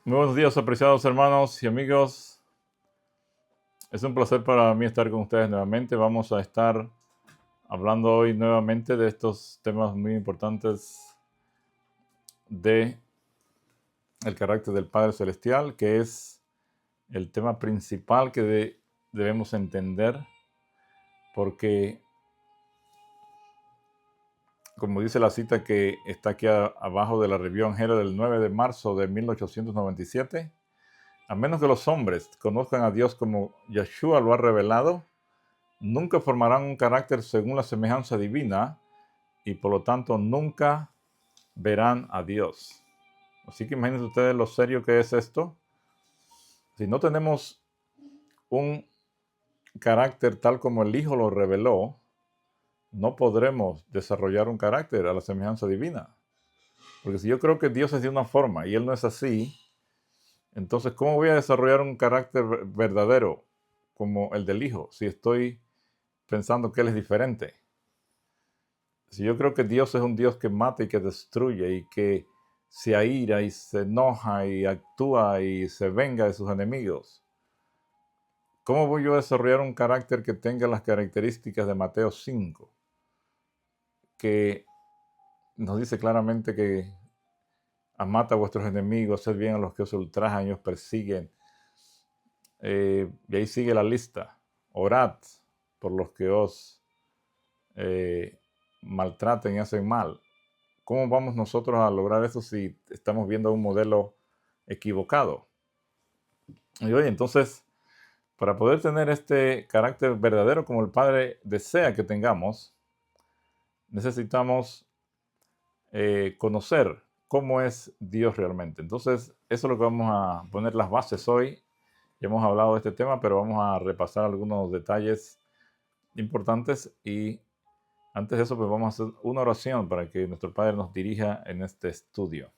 Muy buenos días, apreciados hermanos y amigos. Es un placer para mí estar con ustedes nuevamente. Vamos a estar hablando hoy nuevamente de estos temas muy importantes de el carácter del Padre Celestial, que es el tema principal que debemos entender, porque, como dice la cita que está aquí abajo de la Review Angela del 9 de marzo de 1897, a menos que los hombres conozcan a Dios como Yeshua lo ha revelado, nunca formarán un carácter según la semejanza divina y por lo tanto nunca verán a Dios. Así que imagínense ustedes lo serio que es esto. Si no tenemos un carácter tal como el Hijo lo reveló, no podremos desarrollar un carácter a la semejanza divina. Porque si yo creo que Dios es de una forma y Él no es así, entonces ¿cómo voy a desarrollar un carácter verdadero como el del Hijo si estoy pensando que Él es diferente? Si yo creo que Dios es un Dios que mata y que destruye y que se aira y se enoja y actúa y se venga de sus enemigos, ¿cómo voy yo a desarrollar un carácter que tenga las características de Mateo 5, que nos dice claramente que amad a vuestros enemigos, haced bien a los que os ultrajan y os persiguen? Y ahí sigue la lista. Orad por los que os eh, maltraten y hacen mal. ¿Cómo vamos nosotros a lograr eso si estamos viendo un modelo equivocado? Y oye, entonces, para poder tener este carácter verdadero como el Padre desea que tengamos, necesitamos conocer cómo es Dios realmente. Entonces, eso es lo que vamos a poner las bases hoy. Ya hemos hablado de este tema, pero vamos a repasar algunos detalles importantes y antes de eso, pues vamos a hacer una oración para que nuestro Padre nos dirija en este estudio.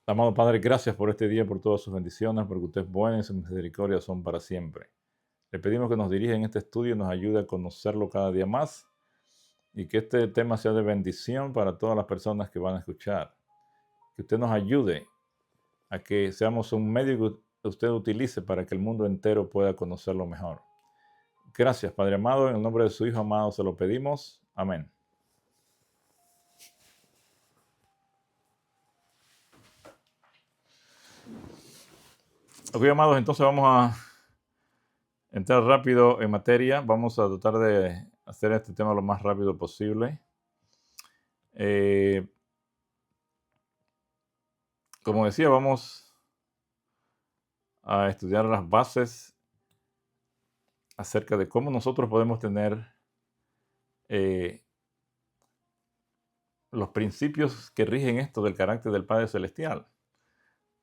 Amado Padre, gracias por este día, por todas sus bendiciones, porque usted es bueno y sus misericordias son para siempre. Le pedimos que nos dirija en este estudio y nos ayude a conocerlo cada día más y que este tema sea de bendición para todas las personas que van a escuchar. Que usted nos ayude a que seamos un medio que usted utilice para que el mundo entero pueda conocerlo mejor. Gracias, Padre amado, en el nombre de su Hijo amado se lo pedimos. Amén. Ok, amados, entonces vamos a entrar rápido en materia. Vamos a tratar de hacer este tema lo más rápido posible. Como decía, vamos a estudiar las bases acerca de cómo nosotros podemos tener eh, los principios que rigen esto del carácter del Padre Celestial.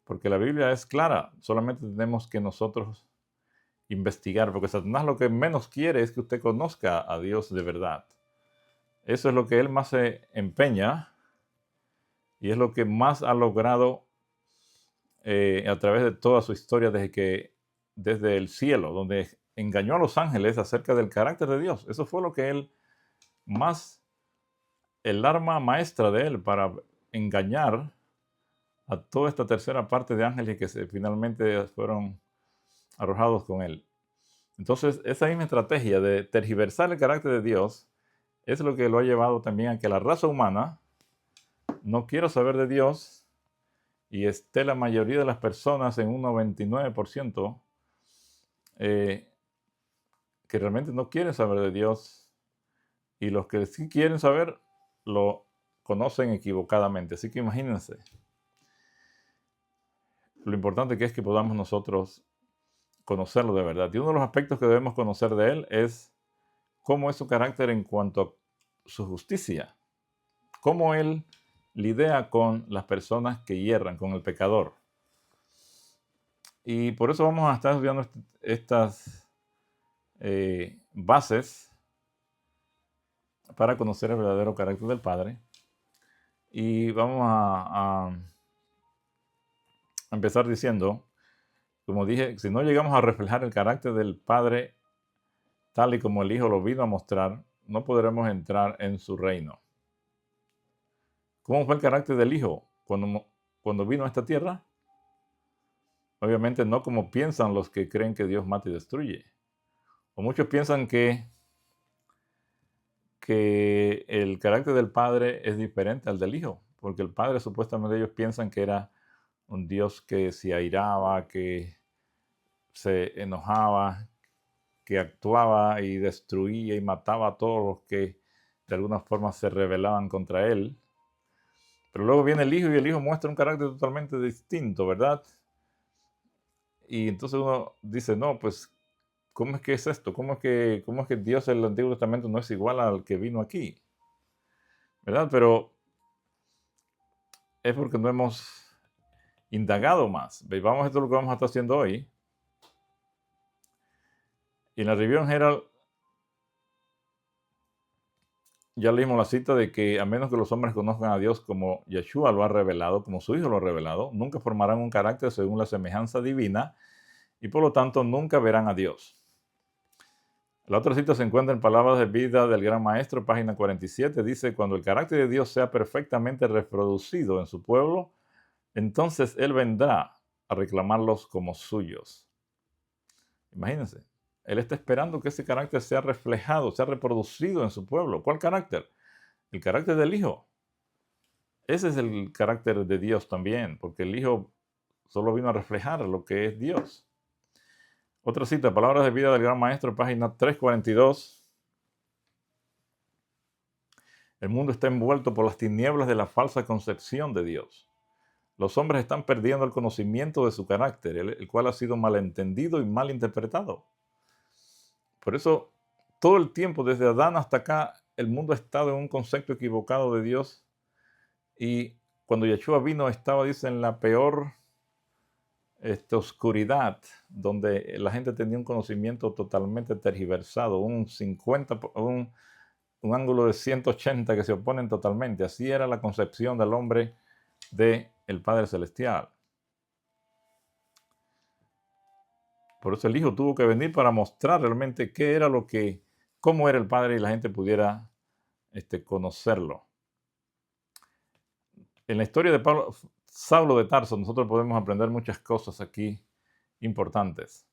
Porque la Biblia es clara, solamente tenemos que nosotros investigar, porque Satanás lo que menos quiere es que usted conozca a Dios de verdad. Eso es lo que él más se empeña y es lo que más ha logrado a través de toda su historia desde el cielo, donde engañó a los ángeles acerca del carácter de Dios. Eso fue lo que él más, el arma maestra de él para engañar a toda esta tercera parte de ángeles que finalmente fueron arrojados con él. Entonces, esa misma estrategia de tergiversar el carácter de Dios es lo que lo ha llevado también a que la raza humana no quiera saber de Dios y esté la mayoría de las personas en un 99% que realmente no quieren saber de Dios y los que sí quieren saber lo conocen equivocadamente. Así que imagínense lo importante que es que podamos nosotros conocerlo de verdad. Y uno de los aspectos que debemos conocer de Él es cómo es su carácter en cuanto a su justicia, cómo Él lidia con las personas que hierran, con el pecador. Y por eso vamos a estar estudiando estas bases para conocer el verdadero carácter del Padre. Y vamos a empezar diciendo, como dije, si no llegamos a reflejar el carácter del Padre tal y como el Hijo lo vino a mostrar, no podremos entrar en su reino. ¿Cómo fue el carácter del Hijo cuando vino a esta tierra? Obviamente no como piensan los que creen que Dios mata y destruye. O muchos piensan que el carácter del Padre es diferente al del Hijo, porque el Padre supuestamente ellos piensan que era un Dios que se airaba, que se enojaba, que actuaba y destruía y mataba a todos los que de alguna forma se rebelaban contra él. Pero luego viene el Hijo y el Hijo muestra un carácter totalmente distinto, ¿verdad? Y entonces uno dice, no, pues, ¿cómo es que es esto? ¿Cómo es que Dios en el Antiguo Testamento no es igual al que vino aquí? ¿Verdad? Pero es porque no hemos indagado más. Vamos, esto es lo que vamos a estar haciendo hoy. Y en la Review Herald ya leímos la cita de que a menos que los hombres conozcan a Dios como Yeshua lo ha revelado, como su Hijo lo ha revelado, nunca formarán un carácter según la semejanza divina y por lo tanto nunca verán a Dios. La otra cita se encuentra en Palabras de Vida del Gran Maestro, página 47. Dice, cuando el carácter de Dios sea perfectamente reproducido en su pueblo, entonces Él vendrá a reclamarlos como suyos. Imagínense, Él está esperando que ese carácter sea reflejado, sea reproducido en su pueblo. ¿Cuál carácter? El carácter del Hijo. Ese es el carácter de Dios también, porque el Hijo solo vino a reflejar lo que es Dios. Otra cita, Palabras de Vida del Gran Maestro, página 342. El mundo está envuelto por las tinieblas de la falsa concepción de Dios. Los hombres están perdiendo el conocimiento de su carácter, el cual ha sido malentendido y mal interpretado. Por eso, todo el tiempo, desde Adán hasta acá, el mundo ha estado en un concepto equivocado de Dios. Y cuando Yeshua vino, estaba, dice, en la peor oscuridad, donde la gente tenía un conocimiento totalmente tergiversado, un ángulo de 180 que se oponen totalmente. Así era la concepción del hombre del Padre Celestial. Por eso el Hijo tuvo que venir para mostrar realmente cómo era el Padre y la gente pudiera conocerlo. En la historia de Saulo de Tarso, nosotros podemos aprender muchas cosas aquí importantes.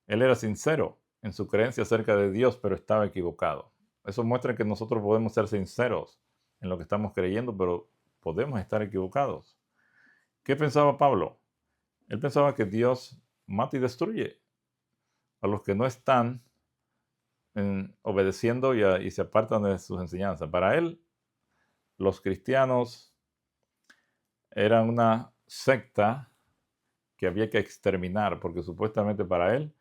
Él era sincero en su creencia acerca de Dios, pero estaba equivocado. Eso muestra que nosotros podemos ser sinceros en lo que estamos creyendo, pero podemos estar equivocados. ¿Qué pensaba Pablo? Él pensaba que Dios mata y destruye a los que no están obedeciendo y se apartan de sus enseñanzas. Para él, los cristianos eran una secta que había que exterminar, porque supuestamente para él,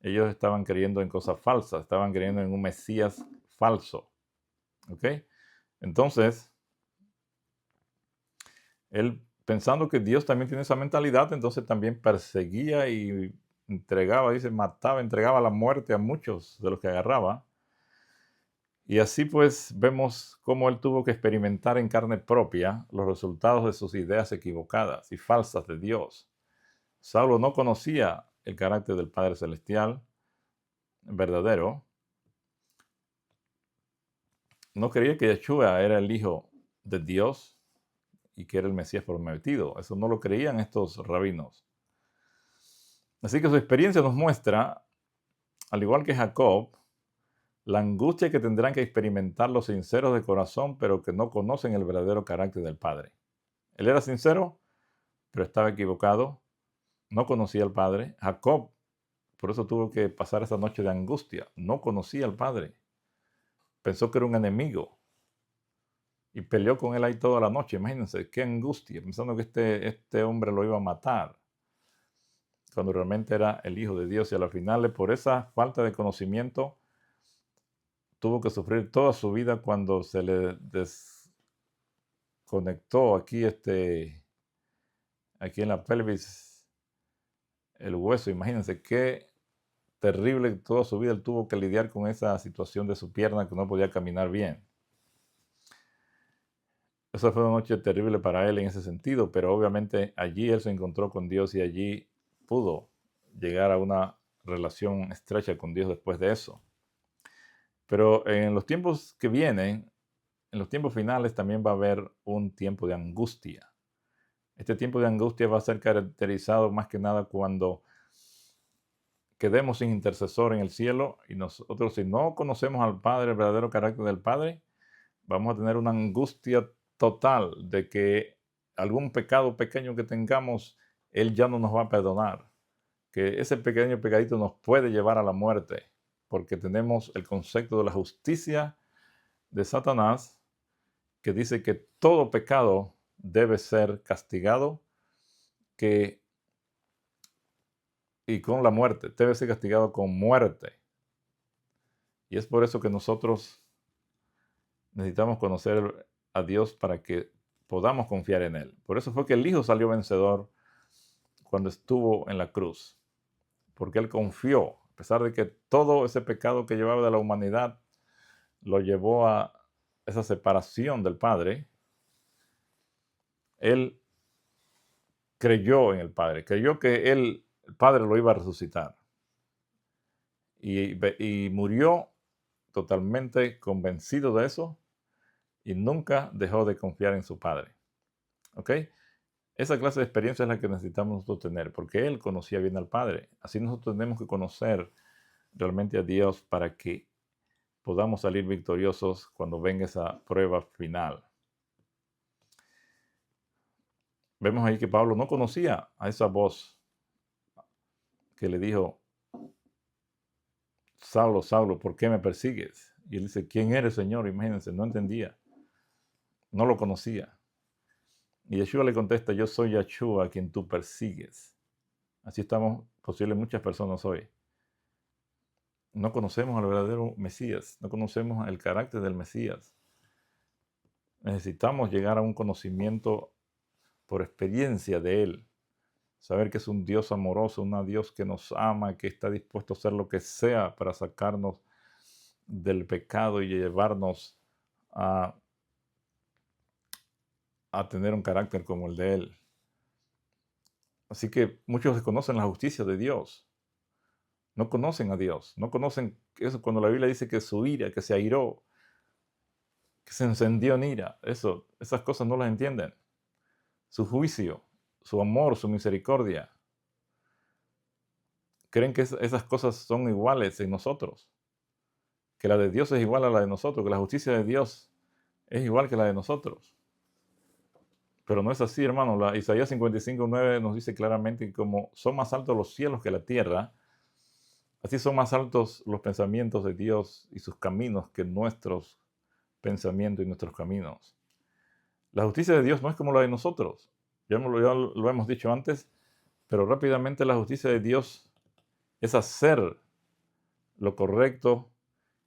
ellos estaban creyendo en cosas falsas, estaban creyendo en un Mesías falso. ¿Ok? Entonces, él, pensando que Dios también tiene esa mentalidad, entonces también perseguía y entregaba, entregaba la muerte a muchos de los que agarraba. Y así pues vemos cómo él tuvo que experimentar en carne propia los resultados de sus ideas equivocadas y falsas de Dios. Saulo no conocía el carácter del Padre Celestial verdadero. No creía que Yeshua era el Hijo de Dios y que era el Mesías prometido. Eso no lo creían estos rabinos. Así que su experiencia nos muestra, al igual que Jacob, la angustia que tendrán que experimentar los sinceros de corazón, pero que no conocen el verdadero carácter del Padre. Él era sincero, pero estaba equivocado. No conocía al Padre. Jacob, por eso tuvo que pasar esa noche de angustia. No conocía al Padre. Pensó que era un enemigo. Y peleó con él ahí toda la noche. Imagínense, qué angustia, pensando que este hombre lo iba a matar, cuando realmente era el Hijo de Dios. Y a la final, por esa falta de conocimiento, tuvo que sufrir toda su vida cuando se le desconectó aquí en la pelvis el hueso. Imagínense qué terrible, toda su vida él tuvo que lidiar con esa situación de su pierna, que no podía caminar bien. Esa fue una noche terrible para él en ese sentido, pero obviamente allí él se encontró con Dios y allí pudo llegar a una relación estrecha con Dios después de eso. Pero en los tiempos que vienen, en los tiempos finales también va a haber un tiempo de angustia. Este tiempo de angustia va a ser caracterizado más que nada cuando quedemos sin intercesor en el cielo y nosotros, si no conocemos al Padre, el verdadero carácter del Padre, vamos a tener una angustia total de que algún pecado pequeño que tengamos, Él ya no nos va a perdonar. Que ese pequeño pecadito nos puede llevar a la muerte, porque tenemos el concepto de la justicia de Satanás, que dice que todo pecado debe ser castigado, y con la muerte, debe ser castigado con muerte. Y es por eso que nosotros necesitamos conocer a Dios para que podamos confiar en Él. Por eso fue que el Hijo salió vencedor cuando estuvo en la cruz, porque Él confió, a pesar de que todo ese pecado que llevaba de la humanidad lo llevó a esa separación del Padre. Él creyó en el Padre, creyó que el Padre lo iba a resucitar. Y murió totalmente convencido de eso y nunca dejó de confiar en su Padre. ¿Ok? Esa clase de experiencia es la que necesitamos nosotros tener, porque Él conocía bien al Padre. Así nosotros tenemos que conocer realmente a Dios para que podamos salir victoriosos cuando venga esa prueba final. Vemos ahí que Pablo no conocía a esa voz que le dijo: Saulo, Saulo, ¿por qué me persigues? Y él dice: ¿quién eres, Señor? Imagínense, no entendía, no lo conocía. Y Yeshua le contesta: yo soy Yeshua a quien tú persigues. Así estamos posiblemente muchas personas hoy. No conocemos al verdadero Mesías, no conocemos el carácter del Mesías. Necesitamos llegar a un conocimiento por experiencia de Él. Saber que es un Dios amoroso, un Dios que nos ama, que está dispuesto a hacer lo que sea para sacarnos del pecado y llevarnos a tener un carácter como el de Él. Así que muchos desconocen la justicia de Dios. No conocen a Dios. No conocen eso cuando la Biblia dice que su ira, que se airó, que se encendió en ira. Esas cosas no las entienden. Su juicio, su amor, su misericordia. Creen que esas cosas son iguales en nosotros. Que la de Dios es igual a la de nosotros. Que la justicia de Dios es igual que la de nosotros. Pero no es así, hermano. Isaías 55:9 nos dice claramente que como son más altos los cielos que la tierra, así son más altos los pensamientos de Dios y sus caminos que nuestros pensamientos y nuestros caminos. La justicia de Dios no es como la de nosotros. Ya lo hemos dicho antes, pero rápidamente la justicia de Dios es hacer lo correcto,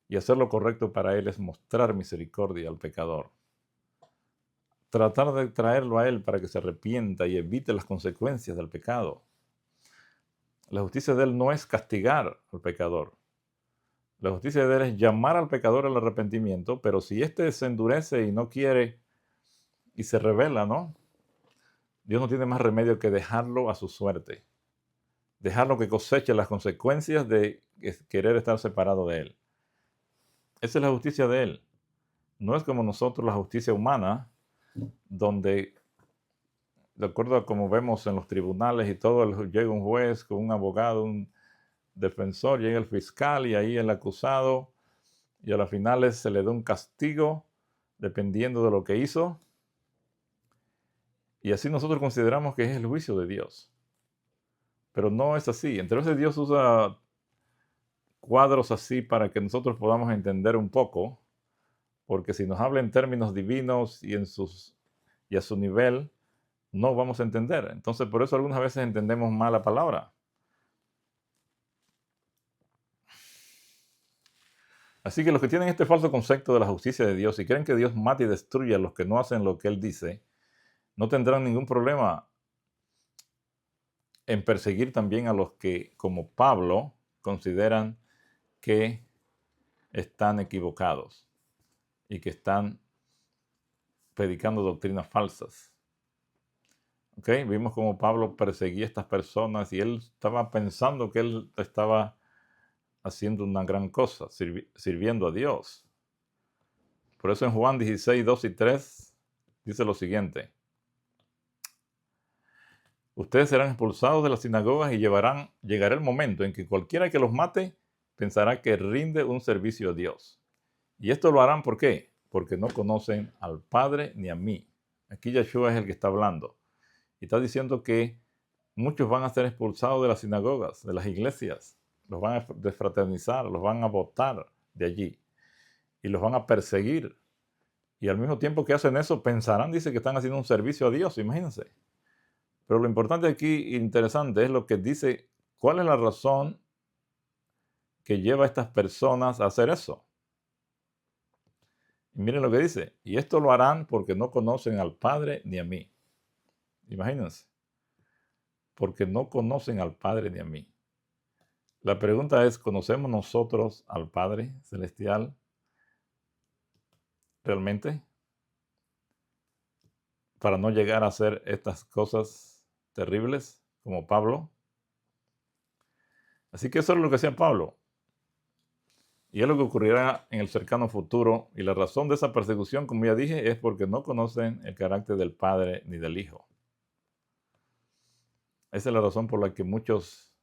y hacer lo correcto para Él es mostrar misericordia al pecador. Tratar de traerlo a Él para que se arrepienta y evite las consecuencias del pecado. La justicia de Él no es castigar al pecador. La justicia de Él es llamar al pecador al arrepentimiento, pero si éste se endurece y no quiere y se rebela, ¿no? Dios no tiene más remedio que dejarlo a su suerte. Dejarlo que coseche las consecuencias de querer estar separado de Él. Esa es la justicia de Él. No es como nosotros la justicia humana, donde, de acuerdo a como vemos en los tribunales y todo, llega un juez con un abogado, un defensor, llega el fiscal y ahí el acusado, y a las finales se le da un castigo dependiendo de lo que hizo. Y así nosotros consideramos que es el juicio de Dios. Pero no es así. Entonces Dios usa cuadros así para que nosotros podamos entender un poco, porque si nos habla en términos divinos y a su nivel, no vamos a entender. Entonces por eso algunas veces entendemos mal la palabra. Así que los que tienen este falso concepto de la justicia de Dios y creen que Dios mata y destruye a los que no hacen lo que Él dice, no tendrán ningún problema en perseguir también a los que, como Pablo, consideran que están equivocados y que están predicando doctrinas falsas. ¿Ok? Vimos cómo Pablo perseguía a estas personas y él estaba pensando que él estaba haciendo una gran cosa, sirviendo a Dios. Por eso en Juan 16, 2 y 3 dice lo siguiente. Ustedes serán expulsados de las sinagogas y llegará el momento en que cualquiera que los mate pensará que rinde un servicio a Dios. Y esto lo harán, ¿por qué? Porque no conocen al Padre ni a mí. Aquí Yeshua es el que está hablando. Y está diciendo que muchos van a ser expulsados de las sinagogas, de las iglesias. Los van a desfraternizar, los van a botar de allí. Y los van a perseguir. Y al mismo tiempo que hacen eso, pensarán, dice, que están haciendo un servicio a Dios, imagínense. Pero lo importante aquí, interesante, es lo que dice, ¿cuál es la razón que lleva a estas personas a hacer eso? Y miren lo que dice, y esto lo harán porque no conocen al Padre ni a mí. Imagínense, porque no conocen al Padre ni a mí. La pregunta es, ¿conocemos nosotros al Padre Celestial realmente? Para no llegar a hacer estas cosas terribles como Pablo. Así que eso es lo que hacía Pablo. Y es lo que ocurrirá en el cercano futuro. Y la razón de esa persecución, como ya dije, es porque no conocen el carácter del Padre ni del Hijo. Esa es la razón por la que muchos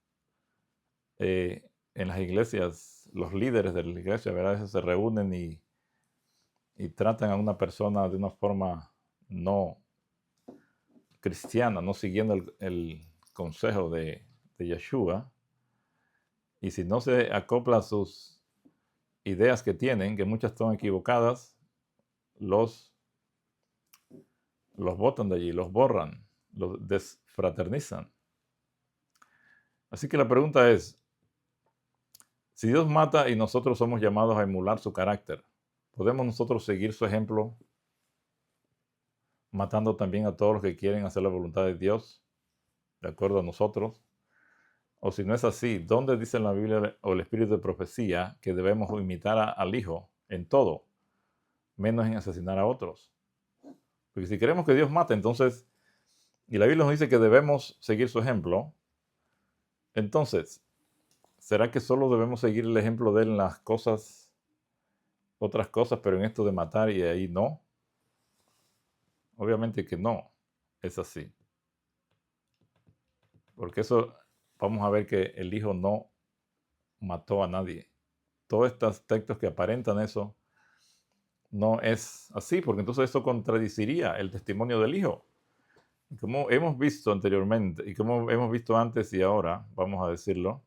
en las iglesias, los líderes de la iglesia, ¿verdad? A veces se reúnen y tratan a una persona de una forma no cristiana, no siguiendo el consejo de Yeshua. Y si no se acopla a sus ideas que tienen, que muchas son equivocadas, los botan de allí, los borran, los desfraternizan. Así que la pregunta es, si Dios mata y nosotros somos llamados a emular su carácter, ¿podemos nosotros seguir su ejemplo matando también a todos los que quieren hacer la voluntad de Dios, de acuerdo a nosotros? O si no es así, ¿dónde dice en la Biblia o el Espíritu de profecía que debemos imitar al Hijo en todo, menos en asesinar a otros? Porque si queremos que Dios mate, entonces, y la Biblia nos dice que debemos seguir su ejemplo, entonces, ¿será que solo debemos seguir el ejemplo de él en las cosas, otras cosas, pero en esto de matar y ahí no? Obviamente que no, es así. Porque eso, vamos a ver que el Hijo no mató a nadie. Todos estos textos que aparentan eso, no es así, porque entonces eso contradiciría el testimonio del Hijo. Y como hemos visto anteriormente, y como hemos visto antes y ahora, vamos a decirlo,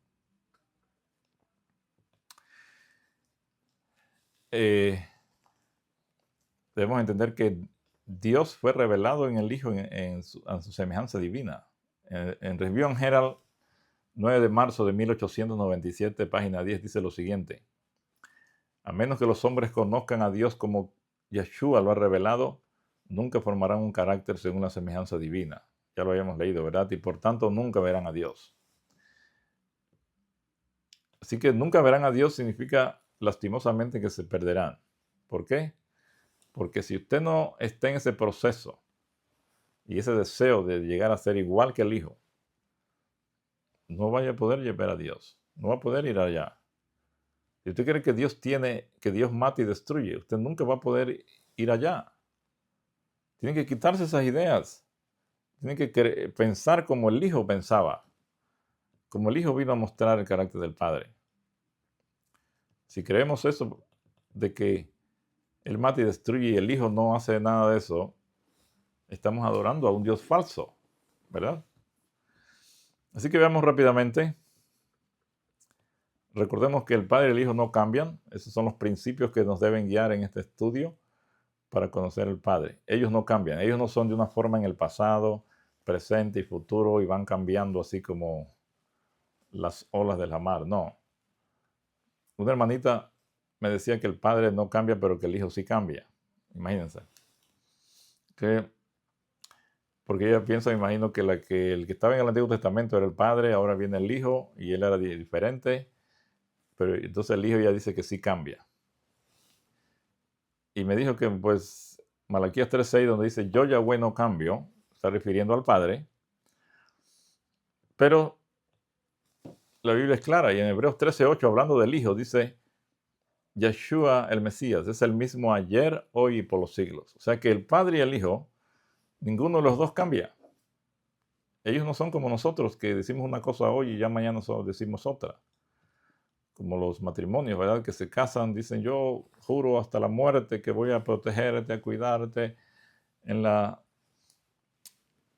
debemos entender que Dios fue revelado en el Hijo en su semejanza divina. En Review and Herald, 9 de marzo de 1897, página 10, dice lo siguiente. A menos que los hombres conozcan a Dios como Yeshua lo ha revelado, nunca formarán un carácter según la semejanza divina. Ya lo habíamos leído, ¿verdad? Y por tanto nunca verán a Dios. Así que nunca verán a Dios significa lastimosamente que se perderán. ¿Por qué? Porque si usted no está en ese proceso y ese deseo de llegar a ser igual que el Hijo, no vaya a poder llevar a Dios. No va a poder ir allá. Si usted cree que Dios mata y destruye, usted nunca va a poder ir allá. Tiene que quitarse esas ideas. Tiene que pensar como el Hijo pensaba. Como el Hijo vino a mostrar el carácter del Padre. Si creemos eso, de que Él mata y destruye y el Hijo no hace nada de eso, estamos adorando a un Dios falso, ¿verdad? Así que veamos rápidamente. Recordemos que el Padre y el Hijo no cambian. Esos son los principios que nos deben guiar en este estudio para conocer al Padre. Ellos no cambian. Ellos no son de una forma en el pasado, presente y futuro y van cambiando así como las olas de la mar. No. Una hermanita me decía que el Padre no cambia, pero que el Hijo sí cambia. Imagínense. Porque ella piensa, me imagino, que el que estaba en el Antiguo Testamento era el Padre, ahora viene el Hijo y él era diferente. Pero entonces el Hijo ya dice que sí cambia. Y me dijo que, pues, Malaquías 3:6, donde dice, yo Yahweh no cambio, está refiriendo al Padre. Pero la Biblia es clara y en Hebreos 13:8, hablando del Hijo, dice, Yeshua el Mesías es el mismo ayer, hoy y por los siglos. O sea que el Padre y el Hijo, ninguno de los dos cambia. Ellos no son como nosotros, que decimos una cosa hoy y ya mañana solo decimos otra. Como los matrimonios, ¿verdad? Que se casan, dicen, yo juro hasta la muerte que voy a protegerte, a cuidarte en la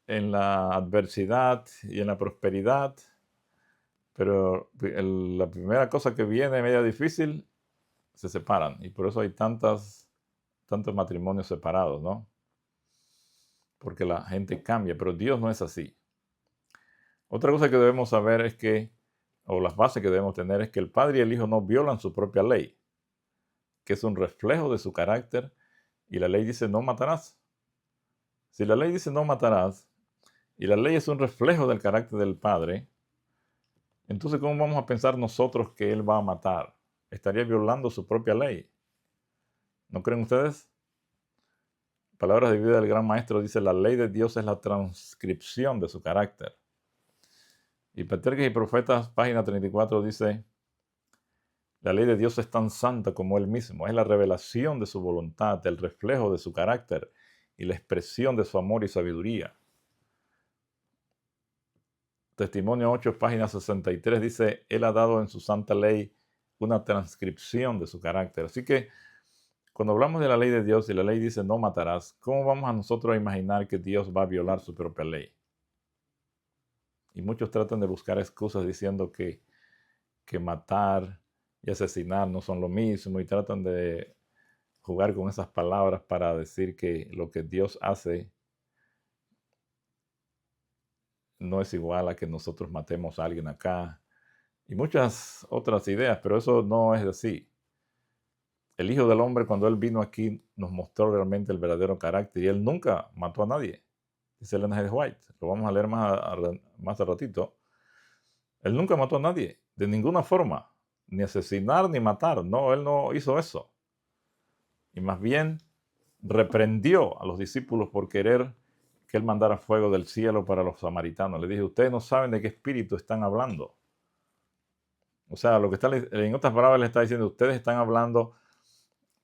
adversidad y en la prosperidad. Pero la primera cosa que viene media difícil, se separan. Y por eso hay tantos matrimonios separados, ¿no? Porque la gente cambia, pero Dios no es así. Otra cosa que debemos saber es que, o las bases que debemos tener, es que el Padre y el Hijo no violan su propia ley, que es un reflejo de su carácter, y la ley dice no matarás. Si la ley dice no matarás, y la ley es un reflejo del carácter del Padre, entonces ¿cómo vamos a pensar nosotros que Él va a matar? Estaría violando su propia ley. ¿No creen ustedes? Palabras de vida del Gran Maestro dice, la ley de Dios es la transcripción de su carácter. Y Patriarcas y Profetas, página 34, dice, la ley de Dios es tan santa como Él mismo, es la revelación de su voluntad, el reflejo de su carácter y la expresión de su amor y sabiduría. Testimonio 8, página 63, dice, Él ha dado en su santa ley una transcripción de su carácter. Así que, cuando hablamos de la ley de Dios y la ley dice no matarás, ¿cómo vamos a nosotros a imaginar que Dios va a violar su propia ley? Y muchos tratan de buscar excusas diciendo que matar y asesinar no son lo mismo y tratan de jugar con esas palabras para decir que lo que Dios hace no es igual a que nosotros matemos a alguien acá y muchas otras ideas, pero eso no es así. El Hijo del Hombre, cuando Él vino aquí, nos mostró realmente el verdadero carácter y Él nunca mató a nadie. Dice Ellen G. White, lo vamos a leer más a ratito. Él nunca mató a nadie, de ninguna forma, ni asesinar ni matar. No, Él no hizo eso. Y más bien reprendió a los discípulos por querer que Él mandara fuego del cielo para los samaritanos. Le dije, ustedes no saben de qué espíritu están hablando. O sea, lo que está, en otras palabras, le está diciendo, ustedes están hablando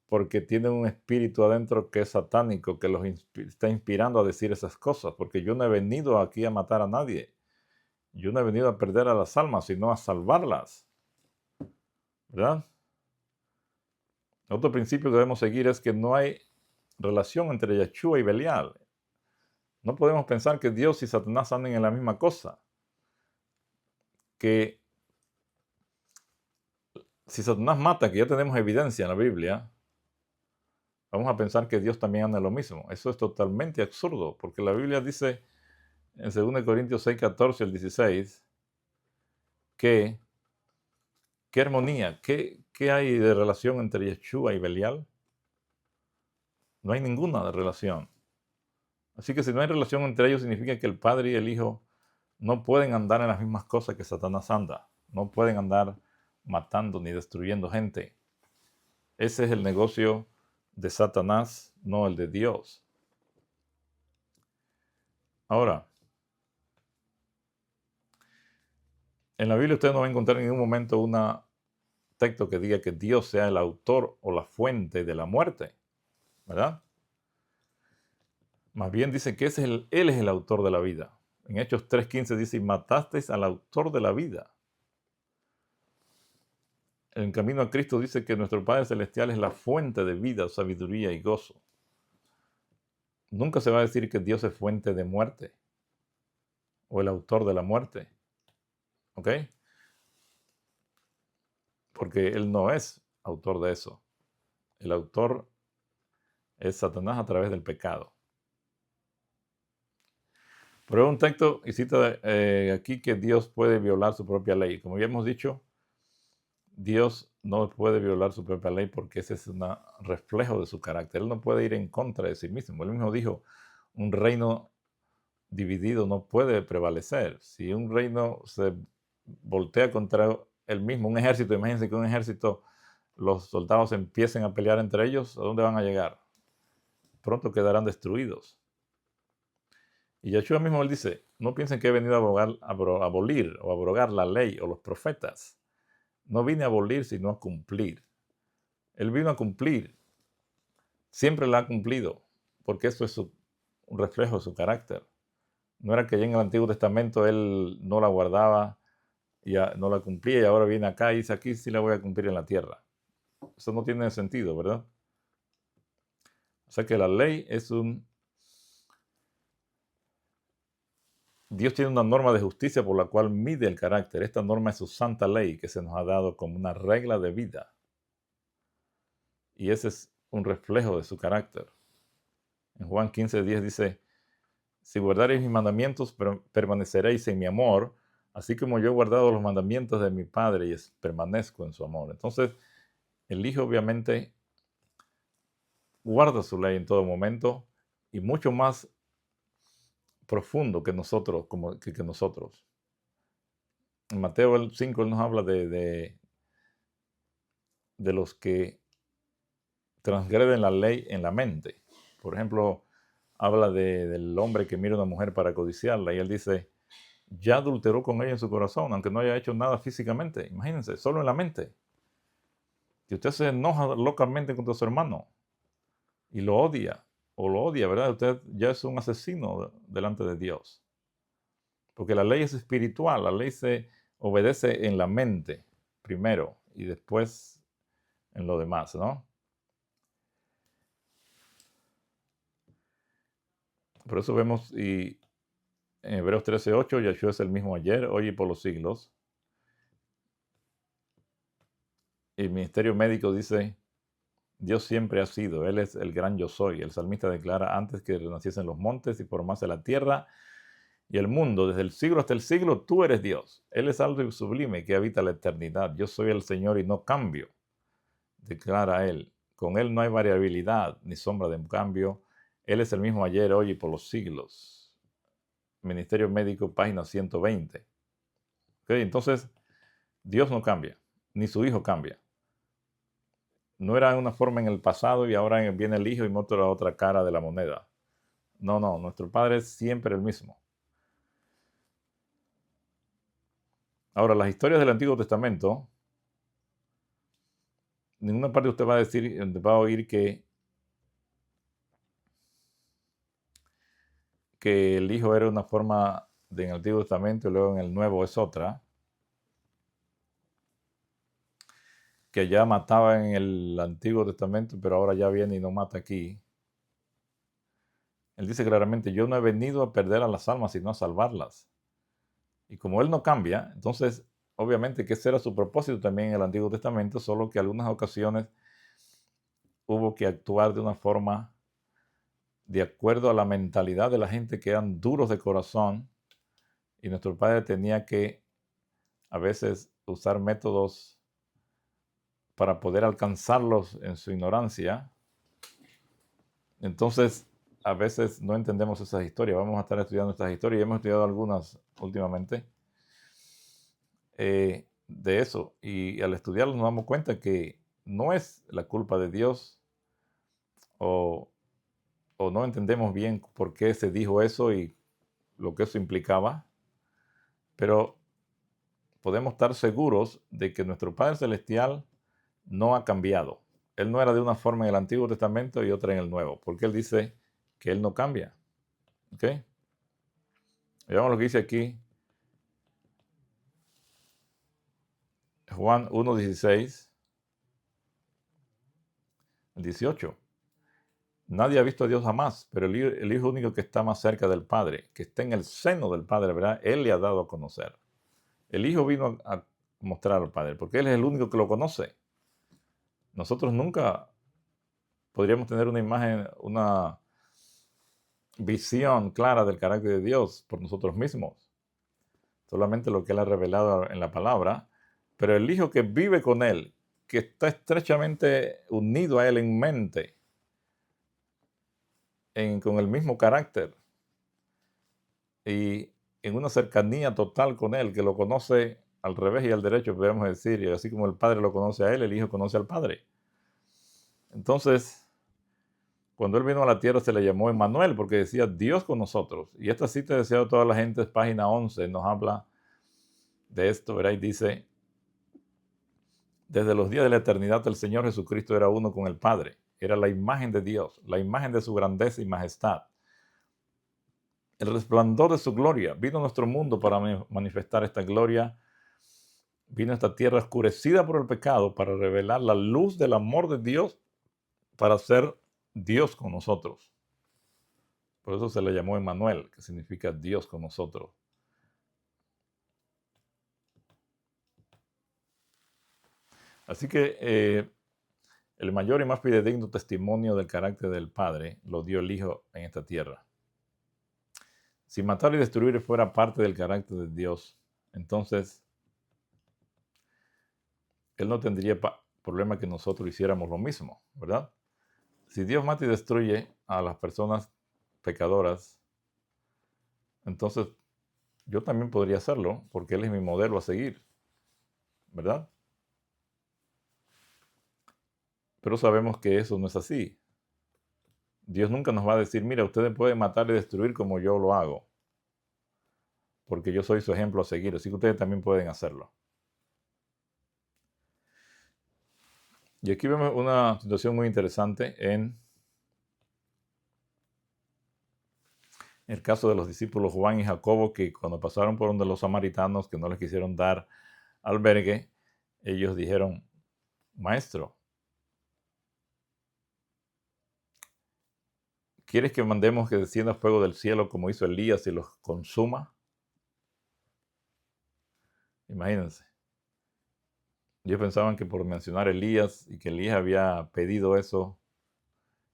porque tienen un espíritu adentro que es satánico, que los está inspirando a decir esas cosas, porque yo no he venido aquí a matar a nadie. Yo no he venido a perder a las almas, sino a salvarlas. ¿Verdad? Otro principio que debemos seguir es que no hay relación entre Yeshua y Belial. No podemos pensar que Dios y Satanás anden en la misma cosa. Que si Satanás mata, que ya tenemos evidencia en la Biblia, vamos a pensar que Dios también anda en lo mismo. Eso es totalmente absurdo, porque la Biblia dice en 2 Corintios 6, 14 al 16, que qué armonía, qué hay de relación entre Yeshua y Belial. No hay ninguna relación. Así que si no hay relación entre ellos, significa que el Padre y el Hijo no pueden andar en las mismas cosas que Satanás anda. No pueden andar matando ni destruyendo gente. Ese es el negocio de Satanás, no el de Dios. Ahora, en la Biblia usted no va a encontrar en ningún momento un texto que diga que Dios sea el autor o la fuente de la muerte, ¿verdad? Más bien dice que Él es el autor de la vida. En Hechos 3:15 dice, y matasteis al autor de la vida. En camino a Cristo dice que nuestro Padre Celestial es la fuente de vida, sabiduría y gozo. Nunca se va a decir que Dios es fuente de muerte o el autor de la muerte. ¿Ok? Porque Él no es autor de eso. El autor es Satanás a través del pecado. Prueba un texto y cita aquí que Dios puede violar su propia ley. Como ya hemos dicho, Dios no puede violar su propia ley porque ese es un reflejo de su carácter. Él no puede ir en contra de sí mismo. Él mismo dijo, un reino dividido no puede prevalecer. Si un reino se voltea contra él mismo, un ejército, imagínense que un ejército, los soldados empiecen a pelear entre ellos, ¿a dónde van a llegar? Pronto quedarán destruidos. Y Yeshua mismo él dice, no piensen que he venido a abolir o abrogar la ley o los profetas. No vine a abolir, sino a cumplir. Él vino a cumplir, siempre la ha cumplido, porque eso es un reflejo de su carácter. No era que ya en el Antiguo Testamento él no la guardaba, ya no la cumplía y ahora viene acá y dice, aquí sí la voy a cumplir en la tierra. Eso no tiene sentido, ¿verdad? O sea que la ley es Dios tiene una norma de justicia por la cual mide el carácter. Esta norma es su santa ley que se nos ha dado como una regla de vida. Y ese es un reflejo de su carácter. En Juan 15:10 dice, si guardaréis mis mandamientos, permaneceréis en mi amor, así como yo he guardado los mandamientos de mi Padre y permanezco en su amor. Entonces, el Hijo obviamente guarda su ley en todo momento y mucho más profundo que nosotros, que nosotros. En Mateo 5 él nos habla de los que transgreden la ley en la mente. Por ejemplo, habla del hombre que mira a una mujer para codiciarla y él dice, ya adulteró con ella en su corazón, aunque no haya hecho nada físicamente. Imagínense, solo en la mente. Si usted se enoja locamente contra su hermano y lo odia, ¿verdad? Usted ya es un asesino delante de Dios. Porque la ley es espiritual, la ley se obedece en la mente primero y después en lo demás, ¿no? Por eso vemos y en Hebreos 13:8, Yeshua es el mismo ayer, hoy y por los siglos. El ministerio médico dice, Dios siempre ha sido, Él es el gran yo soy. El salmista declara, antes que renaciesen los montes y formase la tierra y el mundo, desde el siglo hasta el siglo, tú eres Dios. Él es alto y sublime que habita la eternidad. Yo soy el Señor y no cambio, declara Él. Con Él no hay variabilidad ni sombra de cambio. Él es el mismo ayer, hoy y por los siglos. Ministerio médico, página 120. ¿Okay? Entonces, Dios no cambia, ni su Hijo cambia. No era una forma en el pasado y ahora viene el Hijo y muestra otra cara de la moneda. No, nuestro Padre es siempre el mismo. Ahora, las historias del Antiguo Testamento, ninguna parte usted va a decir, va a oír que el Hijo era una forma en el Antiguo Testamento y luego en el Nuevo es otra. Que ya mataba en el Antiguo Testamento, pero ahora ya viene y no mata aquí. Él dice claramente, yo no he venido a perder a las almas, sino a salvarlas. Y como Él no cambia, entonces, obviamente que ese era su propósito también en el Antiguo Testamento, solo que en algunas ocasiones hubo que actuar de una forma de acuerdo a la mentalidad de la gente que eran duros de corazón, y nuestro Padre tenía que a veces usar métodos para poder alcanzarlos en su ignorancia. Entonces, a veces no entendemos esas historias. Vamos a estar estudiando estas historias y hemos estudiado algunas últimamente de eso. Y al estudiarlo nos damos cuenta que no es la culpa de Dios o no entendemos bien por qué se dijo eso y lo que eso implicaba. Pero podemos estar seguros de que nuestro Padre Celestial no ha cambiado. Él no era de una forma en el Antiguo Testamento y otra en el Nuevo, porque Él dice que Él no cambia. ¿Ok? Veamos lo que dice aquí. Juan 1:16, el 18. Nadie ha visto a Dios jamás, pero el Hijo único que está más cerca del Padre, que está en el seno del Padre, ¿verdad? Él le ha dado a conocer. El Hijo vino a mostrar al Padre, porque Él es el único que lo conoce. Nosotros nunca podríamos tener una imagen, una visión clara del carácter de Dios por nosotros mismos. Solamente lo que Él ha revelado en la palabra. Pero el Hijo que vive con Él, que está estrechamente unido a Él en mente, con el mismo carácter y en una cercanía total con Él, que lo conoce al revés y al derecho, podemos decir, y así como el Padre lo conoce a Él, el Hijo conoce al Padre. Entonces, cuando Él vino a la tierra se le llamó Emmanuel, porque decía Dios con nosotros. Y esta cita deseado toda la gente es página 11, nos habla de esto, ¿verdad? Y dice, Desde los días de la eternidad el Señor Jesucristo era uno con el Padre. Era la imagen de Dios, la imagen de su grandeza y majestad. El resplandor de su gloria vino a nuestro mundo para manifestar esta gloria. Vino a esta tierra oscurecida por el pecado para revelar la luz del amor de Dios, para ser Dios con nosotros. Por eso se le llamó Emmanuel, que significa Dios con nosotros. Así que el mayor y más fidedigno testimonio del carácter del Padre lo dio el Hijo en esta tierra. Si matar y destruir fuera parte del carácter de Dios, entonces Él no tendría problema que nosotros hiciéramos lo mismo, ¿verdad? Si Dios mata y destruye a las personas pecadoras, entonces yo también podría hacerlo, porque Él es mi modelo a seguir, ¿verdad? Pero sabemos que eso no es así. Dios nunca nos va a decir, mira, ustedes pueden matar y destruir como yo lo hago, porque yo soy su ejemplo a seguir, así que ustedes también pueden hacerlo. Y aquí vemos una situación muy interesante en el caso de los discípulos Juan y Jacobo, que cuando pasaron por donde los samaritanos, que no les quisieron dar albergue, ellos dijeron, maestro, ¿quieres que mandemos que descienda fuego del cielo como hizo Elías y los consuma? Imagínense. Ellos pensaban que por mencionar Elías y que Elías había pedido eso,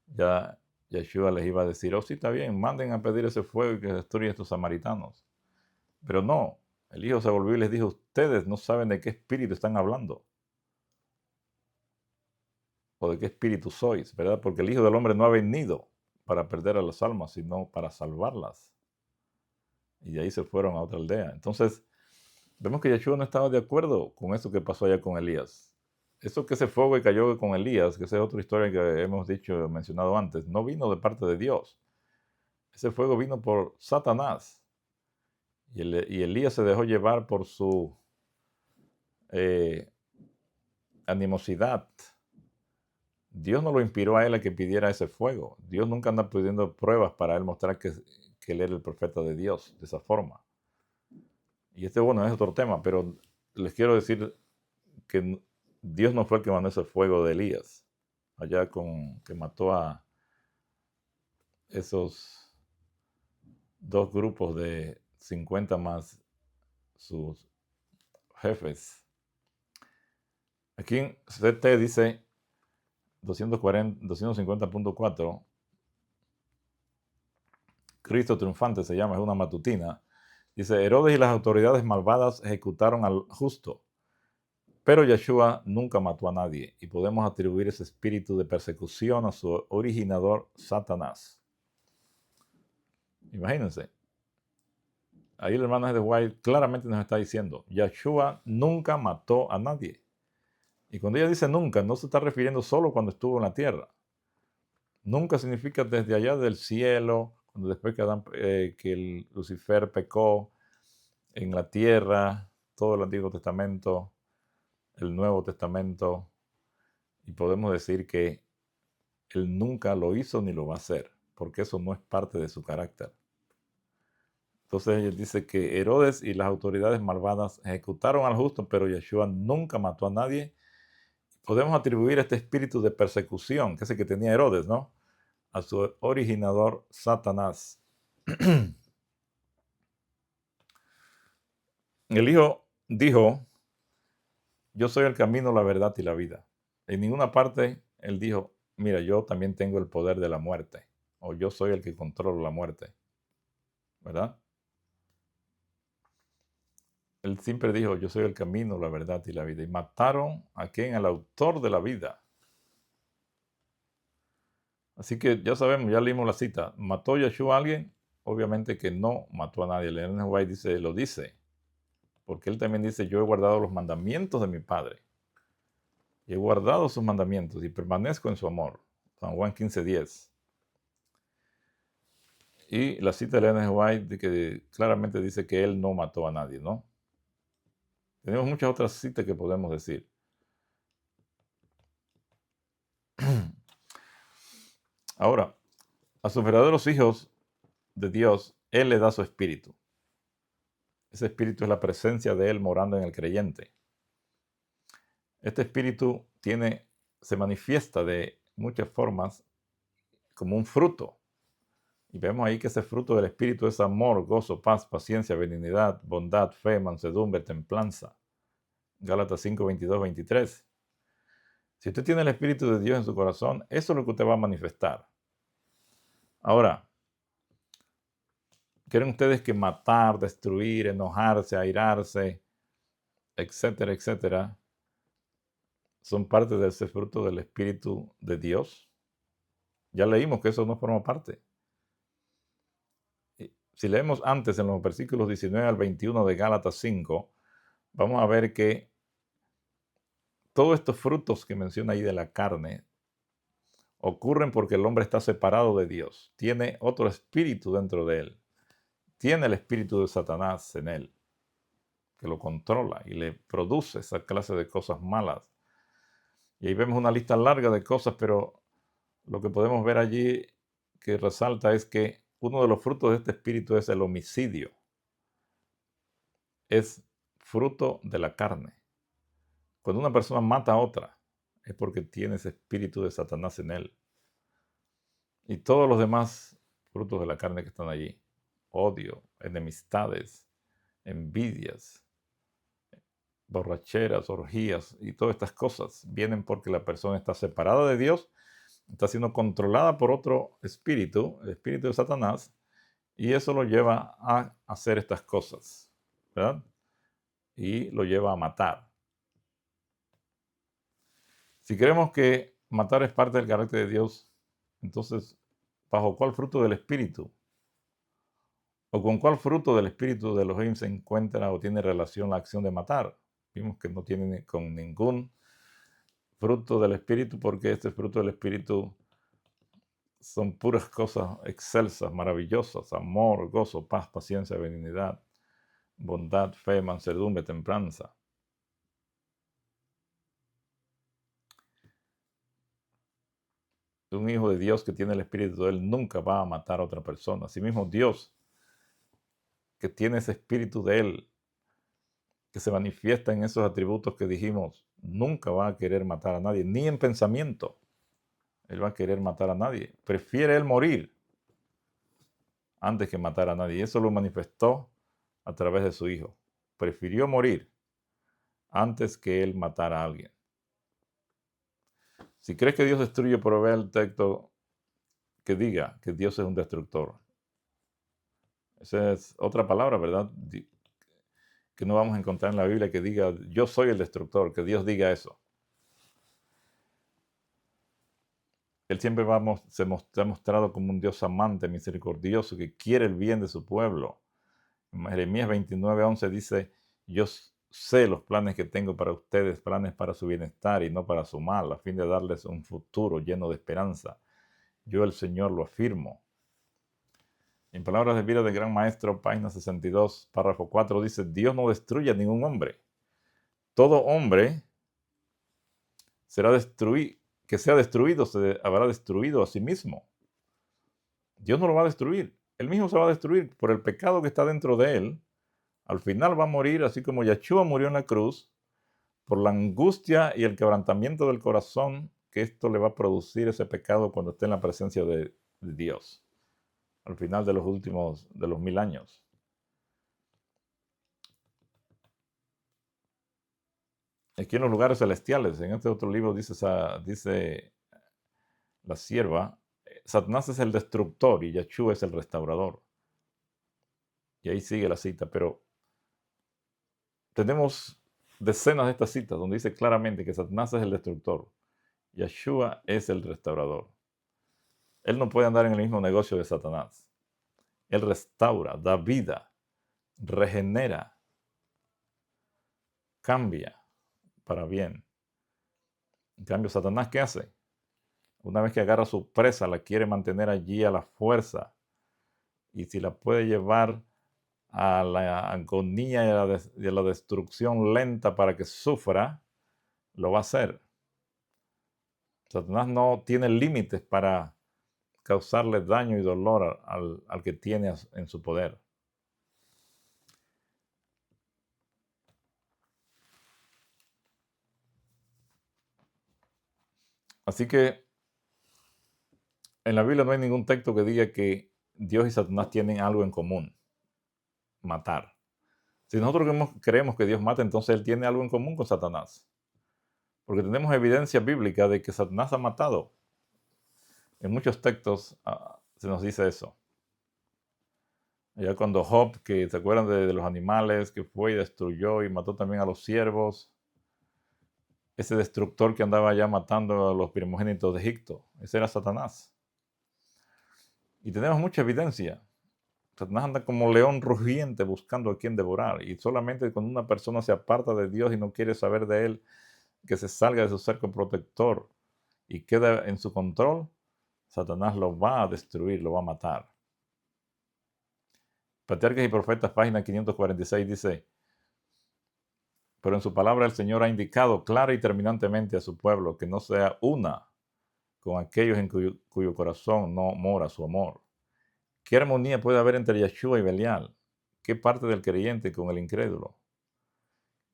ya Yeshua les iba a decir, oh sí, está bien, manden a pedir ese fuego y que destruya a estos samaritanos. Pero no, el Hijo se volvió y les dijo, ustedes no saben de qué espíritu están hablando. O de qué espíritu sois, ¿verdad? Porque el Hijo del Hombre no ha venido para perder a las almas, sino para salvarlas. Y de ahí se fueron a otra aldea. Entonces, vemos que Yeshua no estaba de acuerdo con eso que pasó allá con Elías. Eso que ese fuego que cayó con Elías, que esa es otra historia que hemos dicho, mencionado antes, no vino de parte de Dios. Ese fuego vino por Satanás. Y Elías se dejó llevar por su animosidad. Dios no lo inspiró a él a que pidiera ese fuego. Dios nunca anda pidiendo pruebas para él mostrar que él era el profeta de Dios de esa forma. Y bueno, es otro tema, pero les quiero decir que Dios no fue el que mandó ese fuego de Elías, allá que mató a esos dos grupos de 50 más sus jefes. Aquí en CT dice 250.4, Cristo triunfante se llama, es una matutina. Dice, Herodes y las autoridades malvadas ejecutaron al justo, pero Yeshua nunca mató a nadie y podemos atribuir ese espíritu de persecución a su originador Satanás. Imagínense. Ahí el hermano de White claramente nos está diciendo, Yeshua nunca mató a nadie. Y cuando ella dice nunca, no se está refiriendo solo cuando estuvo en la tierra. Nunca significa desde allá del cielo, cuando después que Lucifer pecó en la tierra, todo el Antiguo Testamento, el Nuevo Testamento, y podemos decir que él nunca lo hizo ni lo va a hacer, porque eso no es parte de su carácter. Entonces él dice que Herodes y las autoridades malvadas ejecutaron al justo, pero Yeshua nunca mató a nadie. Podemos atribuir este espíritu de persecución, que es el que tenía Herodes, ¿no?, a su originador Satanás. El Hijo dijo, yo soy el camino, la verdad y la vida. En ninguna parte él dijo, mira, yo también tengo el poder de la muerte, o yo soy el que controla la muerte, ¿verdad? Él siempre dijo, yo soy el camino, la verdad y la vida. Y mataron a quien, al autor de la vida. Así que ya sabemos, ya leímos la cita. ¿Mató Yeshua a alguien? Obviamente que no mató a nadie. Ellen White dice, lo dice. Porque él también dice, yo he guardado los mandamientos de mi Padre. Y he guardado sus mandamientos y permanezco en su amor. San Juan 15:10. Y la cita de Ellen White que claramente dice que él no mató a nadie, ¿no? Tenemos muchas otras citas que podemos decir. Ahora, a sus verdaderos hijos de Dios, Él le da su espíritu. Ese espíritu es la presencia de Él morando en el creyente. Este espíritu se manifiesta de muchas formas como un fruto. Y vemos ahí que ese fruto del espíritu es amor, gozo, paz, paciencia, benignidad, bondad, fe, mansedumbre, templanza. Gálatas 5, 22, 23. Si usted tiene el espíritu de Dios en su corazón, eso es lo que usted va a manifestar. Ahora, ¿quieren ustedes que matar, destruir, enojarse, airarse, etcétera, etcétera, son parte de ese fruto del espíritu de Dios? Ya leímos que eso no forma parte. Si leemos antes en los versículos 19 al 21 de Gálatas 5, vamos a ver que todos estos frutos que menciona ahí de la carne ocurren porque el hombre está separado de Dios, tiene otro espíritu dentro de él, tiene el espíritu de Satanás en él, que lo controla y le produce esa clase de cosas malas. Y ahí vemos una lista larga de cosas, pero lo que podemos ver allí que resalta es que uno de los frutos de este espíritu es el homicidio. Es fruto de la carne. Cuando una persona mata a otra, es porque tiene ese espíritu de Satanás en él. Y todos los demás frutos de la carne que están allí, odio, enemistades, envidias, borracheras, orgías y todas estas cosas, vienen porque la persona está separada de Dios, está siendo controlada por otro espíritu, el espíritu de Satanás, y eso lo lleva a hacer estas cosas, ¿verdad? Y lo lleva a matar. Si creemos que matar es parte del carácter de Dios, entonces, ¿bajo cuál fruto del Espíritu? ¿O con cuál fruto del Espíritu de Elohim se encuentra o tiene relación la acción de matar? Vimos que no tiene con ningún fruto del Espíritu porque este fruto del Espíritu son puras cosas excelsas, maravillosas, amor, gozo, paz, paciencia, benignidad, bondad, fe, mansedumbre, templanza. Un hijo de Dios que tiene el Espíritu de Él nunca va a matar a otra persona. Asimismo, Dios, que tiene ese Espíritu de Él, que se manifiesta en esos atributos que dijimos, nunca va a querer matar a nadie, ni en pensamiento. Él va a querer matar a nadie. Prefiere Él morir antes que matar a nadie. Y eso lo manifestó a través de su Hijo. Prefirió morir antes que Él matara a alguien. Si crees que Dios destruye, provee el texto que diga que Dios es un destructor. Esa es otra palabra, ¿verdad? Que no vamos a encontrar en la Biblia que diga, yo soy el destructor, que Dios diga eso. Él siempre se ha mostrado como un Dios amante, misericordioso, que quiere el bien de su pueblo. En Jeremías 29:11 dice, yo sé los planes que tengo para ustedes, planes para su bienestar y no para su mal, a fin de darles un futuro lleno de esperanza. Yo el Señor lo afirmo. En palabras de vida del gran maestro, página 62, párrafo 4, dice, Dios no destruye a ningún hombre. Todo hombre será destruido, que sea destruido, se habrá destruido a sí mismo. Dios no lo va a destruir. Él mismo se va a destruir por el pecado que está dentro de él. Al final va a morir, así como Yeshua murió en la cruz, por la angustia y el quebrantamiento del corazón que esto le va a producir ese pecado cuando esté en la presencia de Dios, al final de los 1000 años. Aquí en los lugares celestiales, en este otro libro dice la sierva, Satanás es el destructor y Yeshua es el restaurador. Y ahí sigue la cita, pero tenemos decenas de estas citas donde dice claramente que Satanás es el destructor, Yeshua es el restaurador. Él no puede andar en el mismo negocio de Satanás. Él restaura, da vida, regenera, cambia para bien. En cambio, Satanás, ¿qué hace? Una vez que agarra a su presa, la quiere mantener allí a la fuerza. Y si la puede llevar a la agonía y a la destrucción lenta para que sufra, lo va a hacer. Satanás no tiene límites para causarle daño y dolor al que tiene en su poder. Así que en la Biblia no hay ningún texto que diga que Dios y Satanás tienen algo en común: matar. Si nosotros creemos que Dios mata, entonces Él tiene algo en común con Satanás. Porque tenemos evidencia bíblica de que Satanás ha matado. En muchos textos se nos dice eso. Ya cuando Job, que se acuerdan de los animales, que fue y destruyó y mató también a los siervos, ese destructor que andaba ya matando a los primogénitos de Egipto, ese era Satanás. Y tenemos mucha evidencia. Satanás anda como león rugiente buscando a quien devorar. Y solamente cuando una persona se aparta de Dios y no quiere saber de Él, que se salga de su cerco protector y queda en su control, Satanás lo va a destruir, lo va a matar. Patriarcas y Profetas, página 546, dice: pero en su palabra el Señor ha indicado clara y terminantemente a su pueblo que no sea una con aquellos en cuyo corazón no mora su amor. ¿Qué armonía puede haber entre Yeshua y Belial? ¿Qué parte del creyente con el incrédulo?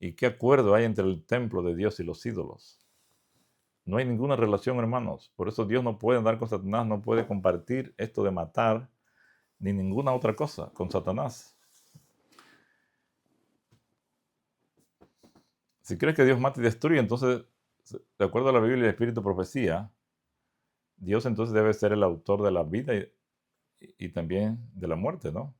¿Y qué acuerdo hay entre el templo de Dios y los ídolos? No hay ninguna relación, hermanos. Por eso Dios no puede andar con Satanás, no puede compartir esto de matar, ni ninguna otra cosa con Satanás. Si crees que Dios mata y destruye, entonces, de acuerdo a la Biblia y el Espíritu Profecía, Dios entonces debe ser el autor de la vida y también de la muerte, ¿no?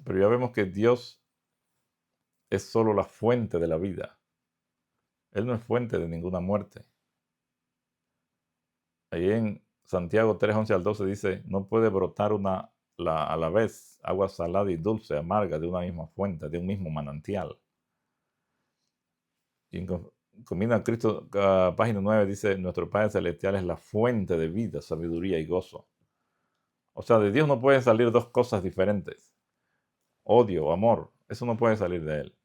Pero ya vemos que Dios es solo la fuente de la vida. Él no es fuente de ninguna muerte. Ahí en Santiago 3, 11 al 12 dice: no puede brotar a la vez agua salada y dulce, amarga, de una misma fuente, de un mismo manantial. Y en Comida a Cristo, página 9, dice: nuestro Padre Celestial es la fuente de vida, sabiduría y gozo. O sea, de Dios no pueden salir dos cosas diferentes: odio o amor. Eso no puede salir de Él.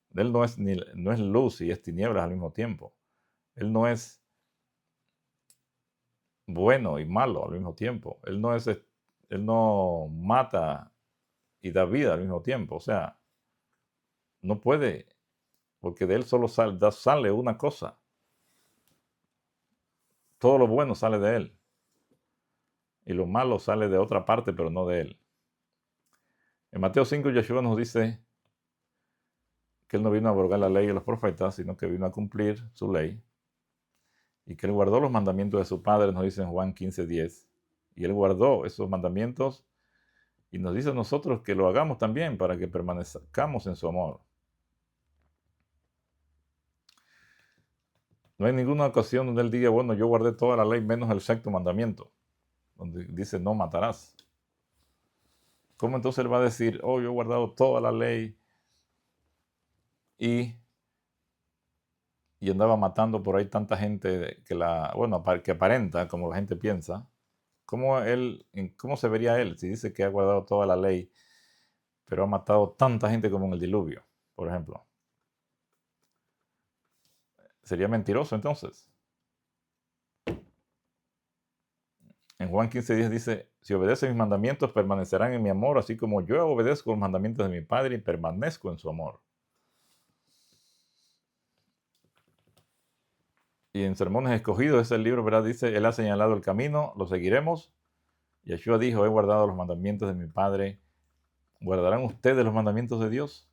De Él no es luz y es tinieblas al mismo tiempo. Él no es bueno y malo al mismo tiempo. Él no mata y da vida al mismo tiempo. O sea, no puede, porque de Él solo sale una cosa. Todo lo bueno sale de Él. Y lo malo sale de otra parte, pero no de Él. En Mateo 5, Yeshua nos dice que Él no vino a abrogar la ley de los profetas, sino que vino a cumplir su ley. Y que Él guardó los mandamientos de su Padre, nos dice en Juan 15:10. Y Él guardó esos mandamientos y nos dice a nosotros que lo hagamos también para que permanezcamos en su amor. No hay ninguna ocasión donde Él diga: bueno, yo guardé toda la ley menos el sexto mandamiento, donde dice: no matarás. ¿Cómo entonces Él va a decir: oh, yo he guardado toda la ley y andaba matando por ahí tanta gente que aparenta como la gente piensa? ¿Cómo se vería Él si dice que ha guardado toda la ley, pero ha matado tanta gente como en el diluvio, por ejemplo? Sería mentiroso entonces. En Juan 15:10 dice: si obedecen mis mandamientos, permanecerán en mi amor, así como yo obedezco los mandamientos de mi Padre y permanezco en su amor. Y en Sermones Escogidos, ese libro, ¿verdad? Dice: Él ha señalado el camino, lo seguiremos. Yeshua dijo: he guardado los mandamientos de mi Padre. ¿Guardarán ustedes los mandamientos de Dios?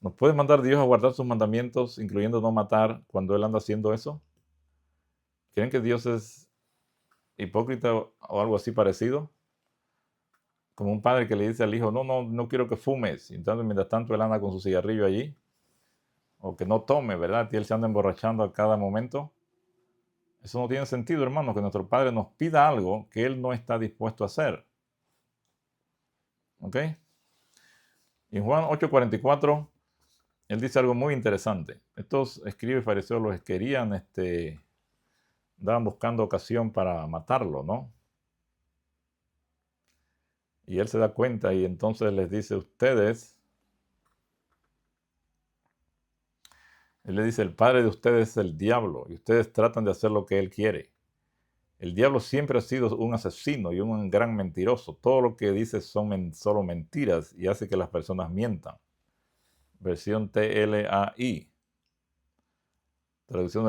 ¿Nos puede mandar Dios a guardar sus mandamientos, incluyendo no matar, cuando Él anda haciendo eso? ¿Creen que Dios es hipócrita o algo así parecido? Como un padre que le dice al hijo: no quiero que fumes. Y entonces, mientras tanto, él anda con su cigarrillo allí. O que no tome, ¿verdad? Y él se anda emborrachando a cada momento. Eso no tiene sentido, hermano, que nuestro Padre nos pida algo que Él no está dispuesto a hacer. ¿Ok? Y en Juan 8:44, Él dice algo muy interesante. Estos escribas y fariseos los querían, andaban buscando ocasión para matarlo, ¿no? Y Él se da cuenta y entonces les dice: ustedes Él le dice, el padre de ustedes es el diablo y ustedes tratan de hacer lo que él quiere. El diablo siempre ha sido un asesino y un gran mentiroso. Todo lo que dice son solo mentiras y hace que las personas mientan. Versión TLAI, traducción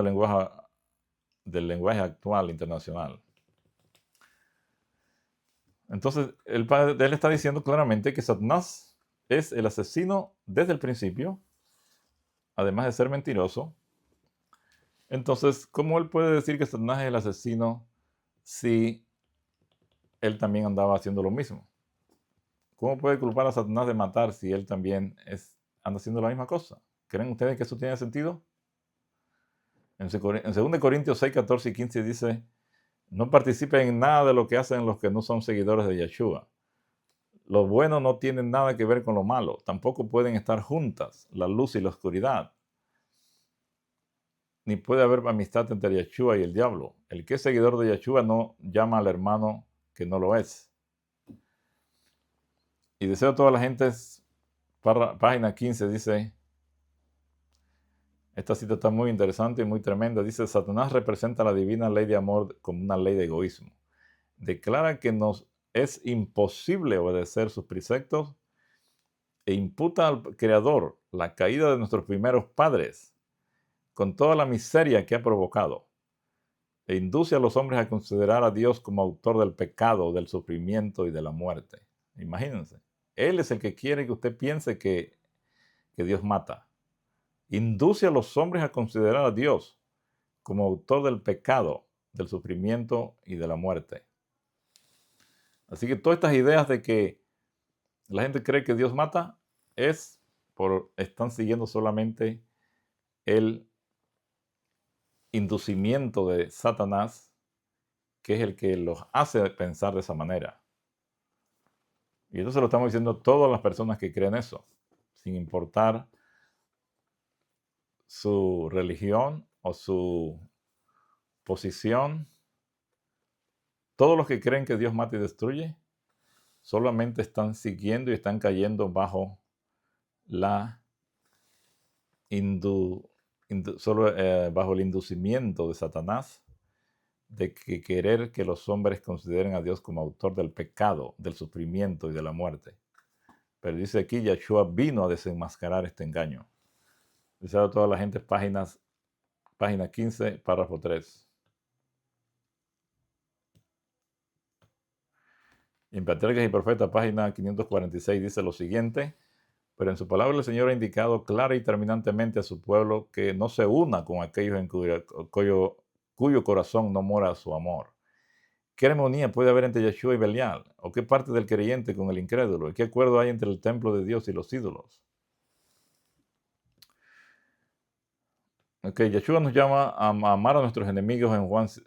del lenguaje actual internacional. Entonces, el padre de él está diciendo claramente que Satanás es el asesino desde el principio, además de ser mentiroso. Entonces, ¿cómo él puede decir que Satanás es el asesino si él también andaba haciendo lo mismo? ¿Cómo puede culpar a Satanás de matar si él también anda haciendo la misma cosa? ¿Creen ustedes que eso tiene sentido? En 2 Corintios 6, 14 y 15 dice, no participen en nada de lo que hacen los que no son seguidores de Yeshua. Lo bueno no tiene nada que ver con lo malo. Tampoco pueden estar juntas la luz y la oscuridad. Ni puede haber amistad entre Yeshua y el diablo. El que es seguidor de Yeshua no llama al hermano que no lo es. Y deseo a toda la gente, página 15 dice, esta cita está muy interesante y muy tremenda. Dice, Satanás representa la divina ley de amor como una ley de egoísmo. Declara que nos es imposible obedecer sus preceptos e imputa al Creador la caída de nuestros primeros padres con toda la miseria que ha provocado e induce a los hombres a considerar a Dios como autor del pecado, del sufrimiento y de la muerte. Imagínense, Él es el que quiere que usted piense que Dios mata. Induce a los hombres a considerar a Dios como autor del pecado, del sufrimiento y de la muerte. Así que todas estas ideas de que la gente cree que Dios mata están siguiendo solamente el inducimiento de Satanás, que es el que los hace pensar de esa manera. Y eso se lo estamos diciendo a todas las personas que creen eso, sin importar su religión o su posición. Todos los que creen que Dios mata y destruye solamente están siguiendo y están cayendo bajo bajo el inducimiento de Satanás de que querer que los hombres consideren a Dios como autor del pecado, del sufrimiento y de la muerte. Pero dice aquí, Yeshua vino a desenmascarar este engaño. Dice a toda la gente, página 15, párrafo 3. En Patriarcas y Profetas, página 546, dice lo siguiente, pero en su palabra el Señor ha indicado clara y terminantemente a su pueblo que no se una con aquellos en cuyo corazón no mora su amor. ¿Qué armonía puede haber entre Yeshua y Belial? ¿O qué parte del creyente con el incrédulo? ¿Y qué acuerdo hay entre el templo de Dios y los ídolos? Ok, Yeshua nos llama a amar a nuestros enemigos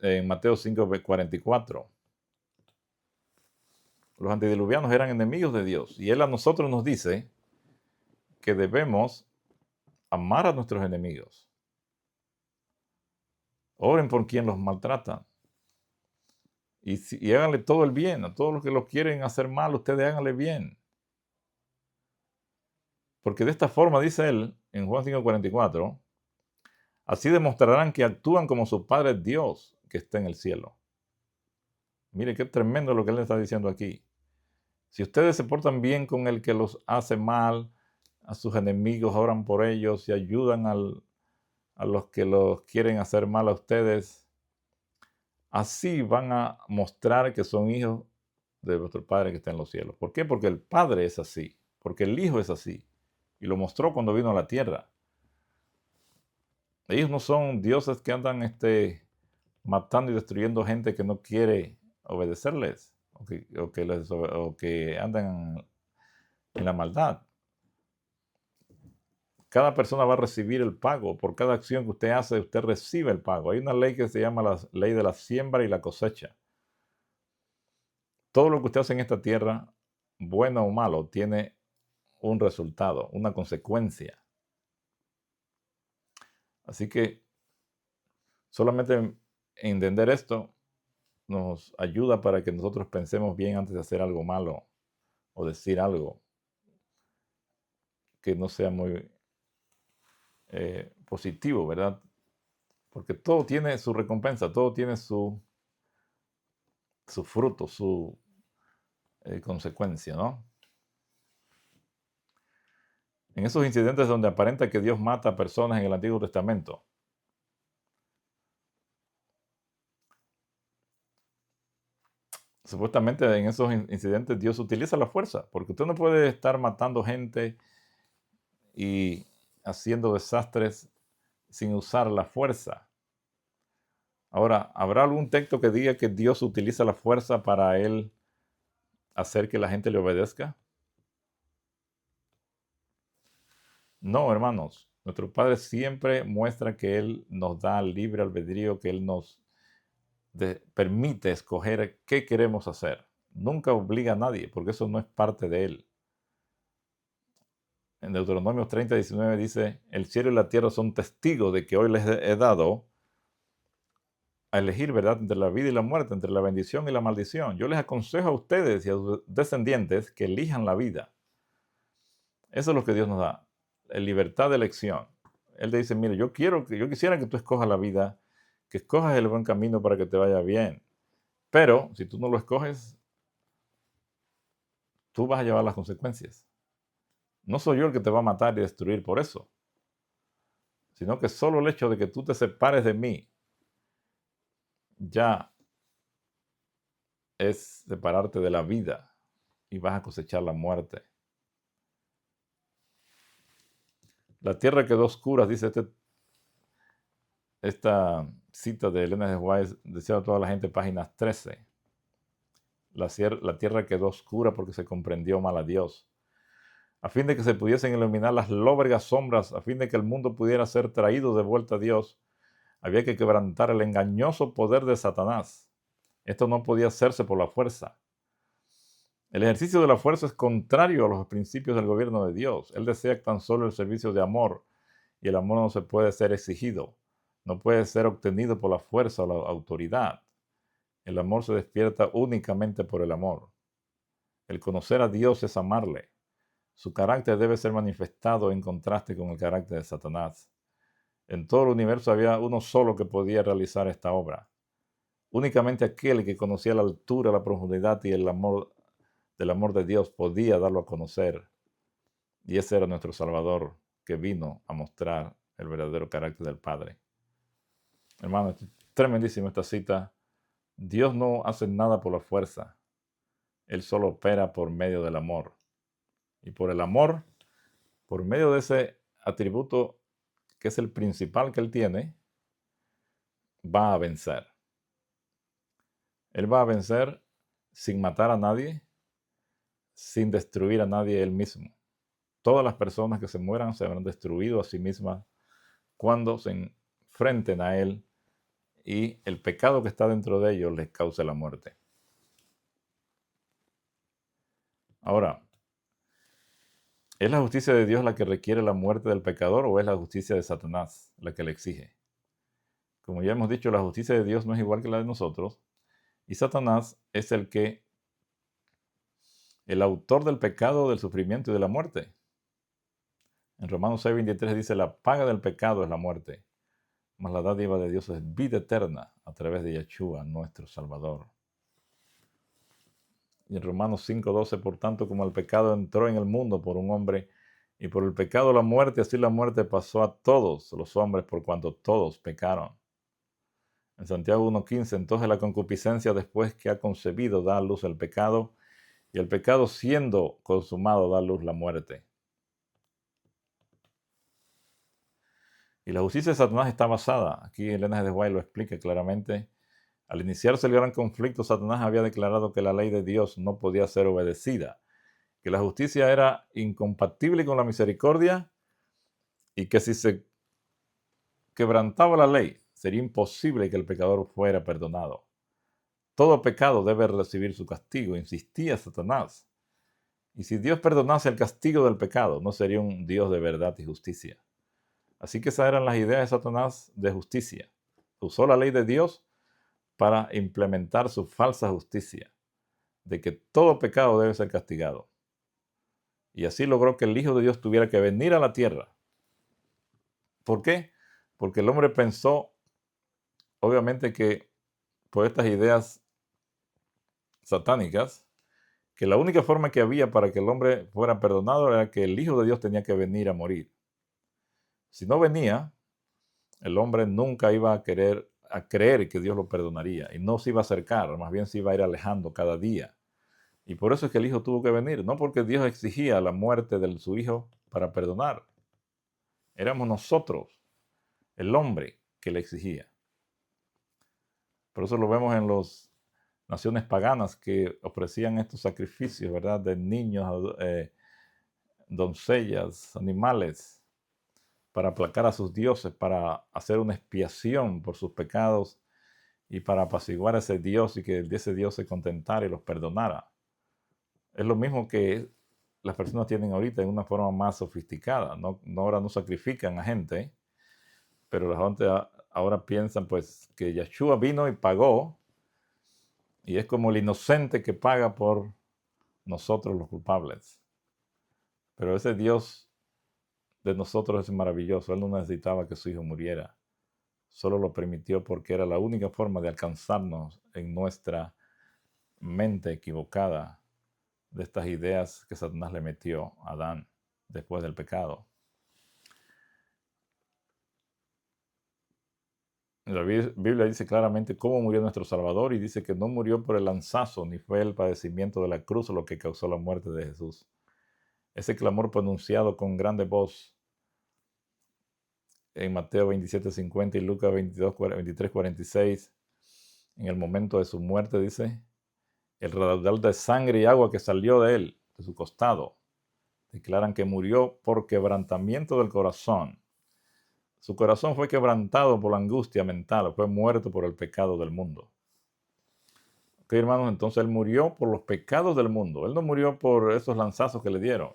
en Mateo 5:44. Los antediluvianos eran enemigos de Dios y Él a nosotros nos dice que debemos amar a nuestros enemigos. Oren por quien los maltratan. Y háganle todo el bien. A todos los que los quieren hacer mal, ustedes háganle bien. Porque de esta forma, dice Él en Juan 5:44, así demostrarán que actúan como su Padre Dios que está en el cielo. Mire qué tremendo lo que Él está diciendo aquí. Si ustedes se portan bien con el que los hace mal, a sus enemigos oran por ellos y ayudan a los que los quieren hacer mal a ustedes, así van a mostrar que son hijos de vuestro Padre que está en los cielos. ¿Por qué? Porque el Padre es así, porque el Hijo es así, y lo mostró cuando vino a la tierra. Ellos no son dioses que andan matando y destruyendo gente que no quiere obedecerles, o que andan en la maldad. Cada persona va a recibir el pago. Por cada acción que usted hace, usted recibe el pago. Hay una ley que se llama la ley de la siembra y la cosecha. Todo lo que usted hace en esta tierra, bueno o malo, tiene un resultado, una consecuencia. Así que solamente entender esto nos ayuda para que nosotros pensemos bien antes de hacer algo malo o decir algo que no sea muy positivo, ¿verdad? Porque todo tiene su recompensa, todo tiene su fruto, su consecuencia, ¿no? En esos incidentes donde aparenta que Dios mata a personas en el Antiguo Testamento, supuestamente en esos incidentes Dios utiliza la fuerza, porque usted no puede estar matando gente y haciendo desastres sin usar la fuerza. Ahora, ¿habrá algún texto que diga que Dios utiliza la fuerza para él hacer que la gente le obedezca? No, hermanos. Nuestro Padre siempre muestra que Él nos da libre albedrío, que Él nos permite escoger qué queremos hacer. Nunca obliga a nadie, porque eso no es parte de Él. En Deuteronomio 30, 19 dice, el cielo y la tierra son testigos de que hoy les he dado a elegir, ¿verdad?, entre la vida y la muerte, entre la bendición y la maldición. Yo les aconsejo a ustedes y a sus descendientes que elijan la vida. Eso es lo que Dios nos da, la libertad de elección. Él te dice, mire, yo quisiera que tú escojas la vida, que escojas el buen camino para que te vaya bien. Pero si tú no lo escoges, tú vas a llevar las consecuencias. No soy yo el que te va a matar y destruir por eso, sino que solo el hecho de que tú te separes de mí ya es separarte de la vida y vas a cosechar la muerte. La tierra quedó oscura, dice esta cita de Elena de White, decía a toda la gente, páginas 13. La tierra quedó oscura porque se comprendió mal a Dios. A fin de que se pudiesen iluminar las lóbregas sombras, a fin de que el mundo pudiera ser traído de vuelta a Dios, había que quebrantar el engañoso poder de Satanás. Esto no podía hacerse por la fuerza. El ejercicio de la fuerza es contrario a los principios del gobierno de Dios. Él desea tan solo el servicio de amor, y el amor no se puede ser exigido, no puede ser obtenido por la fuerza o la autoridad. El amor se despierta únicamente por el amor. El conocer a Dios es amarle. Su carácter debe ser manifestado en contraste con el carácter de Satanás. En todo el universo había uno solo que podía realizar esta obra. Únicamente aquel que conocía la altura, la profundidad y el amor del amor de Dios podía darlo a conocer. Y ese era nuestro Salvador, que vino a mostrar el verdadero carácter del Padre. Hermano, es tremendísima esta cita. Dios no hace nada por la fuerza. Él solo opera por medio del amor. Y por el amor, por medio de ese atributo que es el principal que Él tiene, va a vencer. Él va a vencer sin matar a nadie, sin destruir a nadie Él mismo. Todas las personas que se mueran se habrán destruido a sí mismas cuando se enfrenten a Él y el pecado que está dentro de ellos les cause la muerte. Ahora, ¿es la justicia de Dios la que requiere la muerte del pecador o es la justicia de Satanás la que le exige? Como ya hemos dicho, la justicia de Dios no es igual que la de nosotros y Satanás es el autor del pecado, del sufrimiento y de la muerte. En Romanos 6:23 dice, la paga del pecado es la muerte, mas la dádiva de Dios es vida eterna a través de Yeshua, nuestro Salvador. Y en Romanos 5:12, por tanto, como el pecado entró en el mundo por un hombre, y por el pecado la muerte, así la muerte pasó a todos los hombres por cuanto todos pecaron. En Santiago 1:15, entonces la concupiscencia después que ha concebido da a luz el pecado, y el pecado siendo consumado da a luz la muerte. Y la justicia de Satanás está basada, aquí Elena de White lo explica claramente. Al iniciarse el gran conflicto, Satanás había declarado que la ley de Dios no podía ser obedecida, que la justicia era incompatible con la misericordia y que si se quebrantaba la ley, sería imposible que el pecador fuera perdonado. Todo pecado debe recibir su castigo, insistía Satanás. Y si Dios perdonase el castigo del pecado, no sería un Dios de verdad y justicia. Así que esas eran las ideas de Satanás de justicia. Usó la ley de Dios para implementar su falsa justicia, de que todo pecado debe ser castigado. Y así logró que el Hijo de Dios tuviera que venir a la tierra. ¿Por qué? Porque el hombre pensó, obviamente, que por estas ideas satánicas, que la única forma que había para que el hombre fuera perdonado era que el Hijo de Dios tenía que venir a morir. Si no venía, el hombre nunca iba a creer que Dios lo perdonaría y no se iba a acercar, más bien se iba a ir alejando cada día. Y por eso es que el Hijo tuvo que venir, no porque Dios exigía la muerte de su Hijo para perdonar. Éramos nosotros, el hombre, que le exigía. Por eso lo vemos en las naciones paganas que ofrecían estos sacrificios, ¿verdad? De niños, doncellas, animales, para aplacar a sus dioses, para hacer una expiación por sus pecados y para apaciguar a ese Dios y que ese Dios se contentara y los perdonara. Es lo mismo que las personas tienen ahorita en una forma más sofisticada. Ahora no sacrifican a gente, pero la gente ahora piensan pues que Yeshua vino y pagó, y es como el inocente que paga por nosotros los culpables. Pero ese Dios de nosotros es maravilloso. Él no necesitaba que su hijo muriera. Solo lo permitió porque era la única forma de alcanzarnos en nuestra mente equivocada de estas ideas que Satanás le metió a Adán después del pecado. La Biblia dice claramente cómo murió nuestro Salvador y dice que no murió por el lanzazo ni fue el padecimiento de la cruz lo que causó la muerte de Jesús. Ese clamor pronunciado con grande voz en Mateo 27:50 y Lucas 23:46, en el momento de su muerte, dice, el raudal de sangre y agua que salió de él, de su costado, declaran que murió por quebrantamiento del corazón. Su corazón fue quebrantado por la angustia mental, fue muerto por el pecado del mundo. Ok, hermanos, entonces él murió por los pecados del mundo. Él no murió por esos lanzazos que le dieron.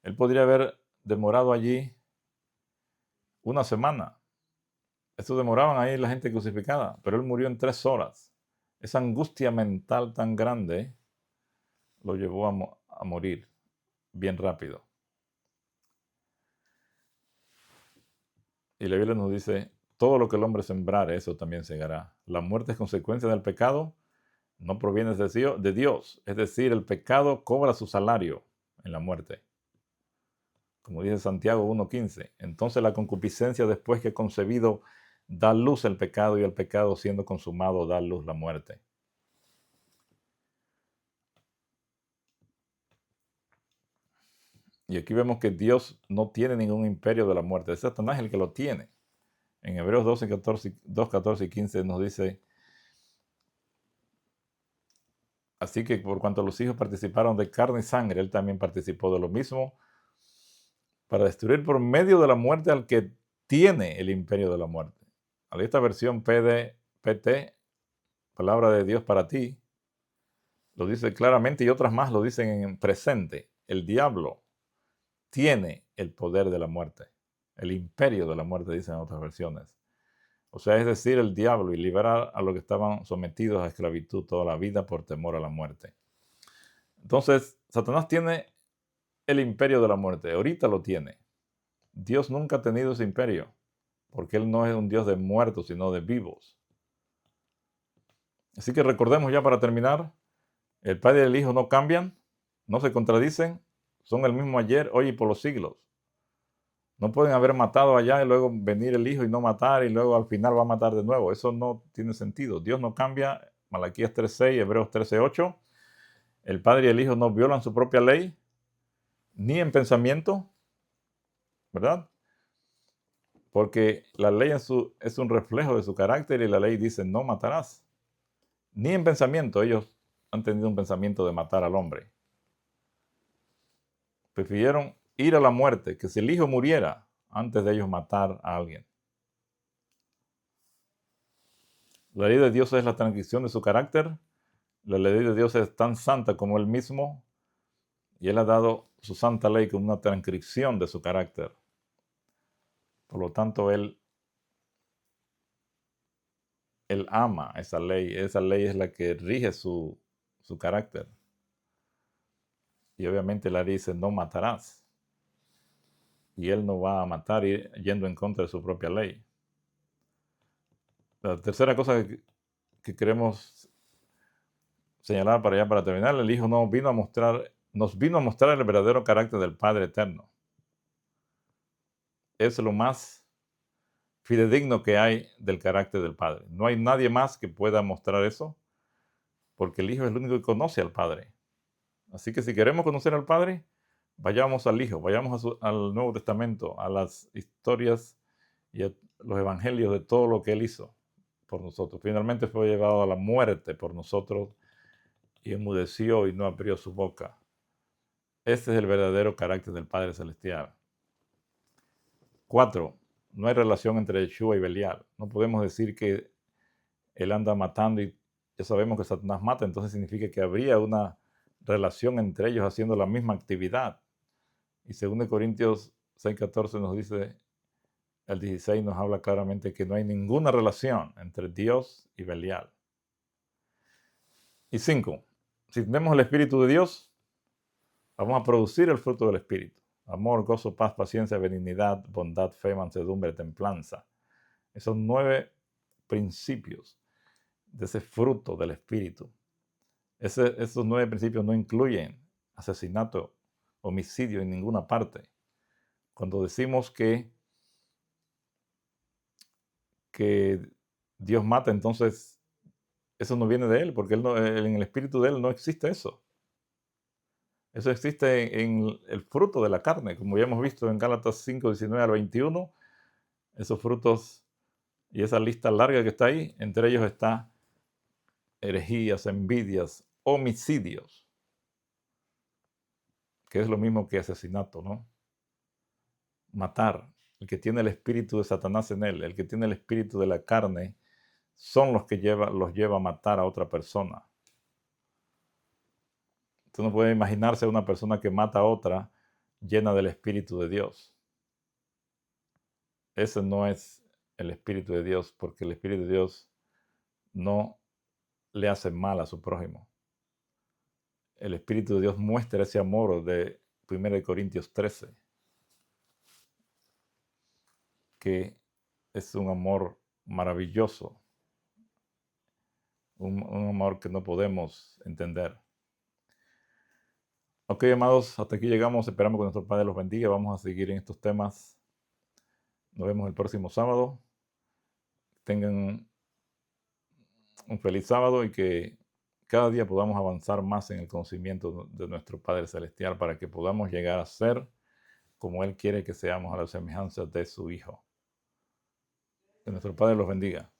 Él podría haber demorado allí una semana. Eso demoraban ahí la gente crucificada, pero él murió en 3 horas. Esa angustia mental tan grande lo llevó a morir bien rápido. Y la Biblia nos dice, todo lo que el hombre sembrare, eso también segará. La muerte es consecuencia del pecado, no proviene de Dios. Es decir, el pecado cobra su salario en la muerte. Como dice Santiago 1:15. Entonces la concupiscencia después que concebido da luz el pecado y el pecado siendo consumado da luz la muerte. Y aquí vemos que Dios no tiene ningún imperio de la muerte. Es Satanás el que lo tiene. En Hebreos 2:14 y 15 nos dice, así que por cuanto los hijos participaron de carne y sangre, él también participó de lo mismo para destruir por medio de la muerte al que tiene el imperio de la muerte. A esta versión PT, palabra de Dios para ti, lo dice claramente y otras más lo dicen en presente. El diablo tiene el poder de la muerte, el imperio de la muerte, dicen en otras versiones. O sea, es decir, el diablo y liberar a los que estaban sometidos a esclavitud toda la vida por temor a la muerte. Entonces, Satanás tiene el imperio de la muerte, ahorita lo tiene. Dios nunca ha tenido ese imperio, porque Él no es un Dios de muertos, sino de vivos. Así que recordemos ya para terminar, el Padre y el Hijo no cambian, no se contradicen, son el mismo ayer, hoy y por los siglos. No pueden haber matado allá y luego venir el Hijo y no matar y luego al final va a matar de nuevo. Eso no tiene sentido. Dios no cambia. Malaquías 3:6, Hebreos 13:8. El Padre y el Hijo no violan su propia ley, ni en pensamiento, ¿verdad? Porque la ley es un reflejo de su carácter y la ley dice no matarás. Ni en pensamiento ellos han tenido un pensamiento de matar al hombre. Prefirieron ir a la muerte, que si el Hijo muriera antes de ellos matar a alguien. La ley de Dios es la transcripción de su carácter. La ley de Dios es tan santa como Él mismo y Él ha dado su santa ley como una transcripción de su carácter. Por lo tanto, Él ama esa ley. Esa ley es la que rige su carácter. Y obviamente la ley dice, no matarás. y Él no va a matar yendo en contra de su propia ley. La tercera cosa que queremos señalar para terminar, el Hijo nos vino a mostrar el verdadero carácter del Padre eterno. Es lo más fidedigno que hay del carácter del Padre. No hay nadie más que pueda mostrar eso, porque el Hijo es el único que conoce al Padre. Así que si queremos conocer al Padre, vayamos al Hijo, vayamos al Nuevo Testamento, a las historias y a los evangelios de todo lo que Él hizo por nosotros. Finalmente fue llevado a la muerte por nosotros y enmudeció y no abrió su boca. Este es el verdadero carácter del Padre Celestial. 4. No hay relación entre Yeshua y Belial. No podemos decir que Él anda matando y ya sabemos que Satanás mata, entonces significa que habría una relación entre ellos haciendo la misma actividad. Y 2 Corintios 6:14 nos dice, el 16 nos habla claramente que no hay ninguna relación entre Dios y Belial. Y 5. Si tenemos el Espíritu de Dios, vamos a producir el fruto del Espíritu. Amor, gozo, paz, paciencia, benignidad, bondad, fe, mansedumbre, templanza. Esos 9 principios de ese fruto del Espíritu. Esos 9 principios no incluyen asesinato, homicidio en ninguna parte. Cuando decimos que Dios mata, entonces eso no viene de Él, porque en el Espíritu de Él no existe eso. Eso existe en el fruto de la carne, como ya hemos visto en Gálatas 5:19 al 21. Esos frutos y esa lista larga que está ahí, entre ellos está herejías, envidias, homicidios, que es lo mismo que asesinato, ¿no? Matar. El que tiene el espíritu de Satanás en él, el que tiene el espíritu de la carne, son los que los lleva a matar a otra persona. Usted no puede imaginarse a una persona que mata a otra llena del Espíritu de Dios. Ese no es el Espíritu de Dios, porque el Espíritu de Dios no le hace mal a su prójimo. El Espíritu de Dios muestra ese amor de 1 Corintios 13, que es un amor maravilloso, un amor que no podemos entender. Ok, amados, hasta aquí llegamos. Esperamos que nuestro Padre los bendiga. Vamos a seguir en estos temas. Nos vemos el próximo sábado. Tengan un feliz sábado y que cada día podamos avanzar más en el conocimiento de nuestro Padre Celestial para que podamos llegar a ser como Él quiere que seamos, a la semejanza de su Hijo. Que nuestro Padre los bendiga.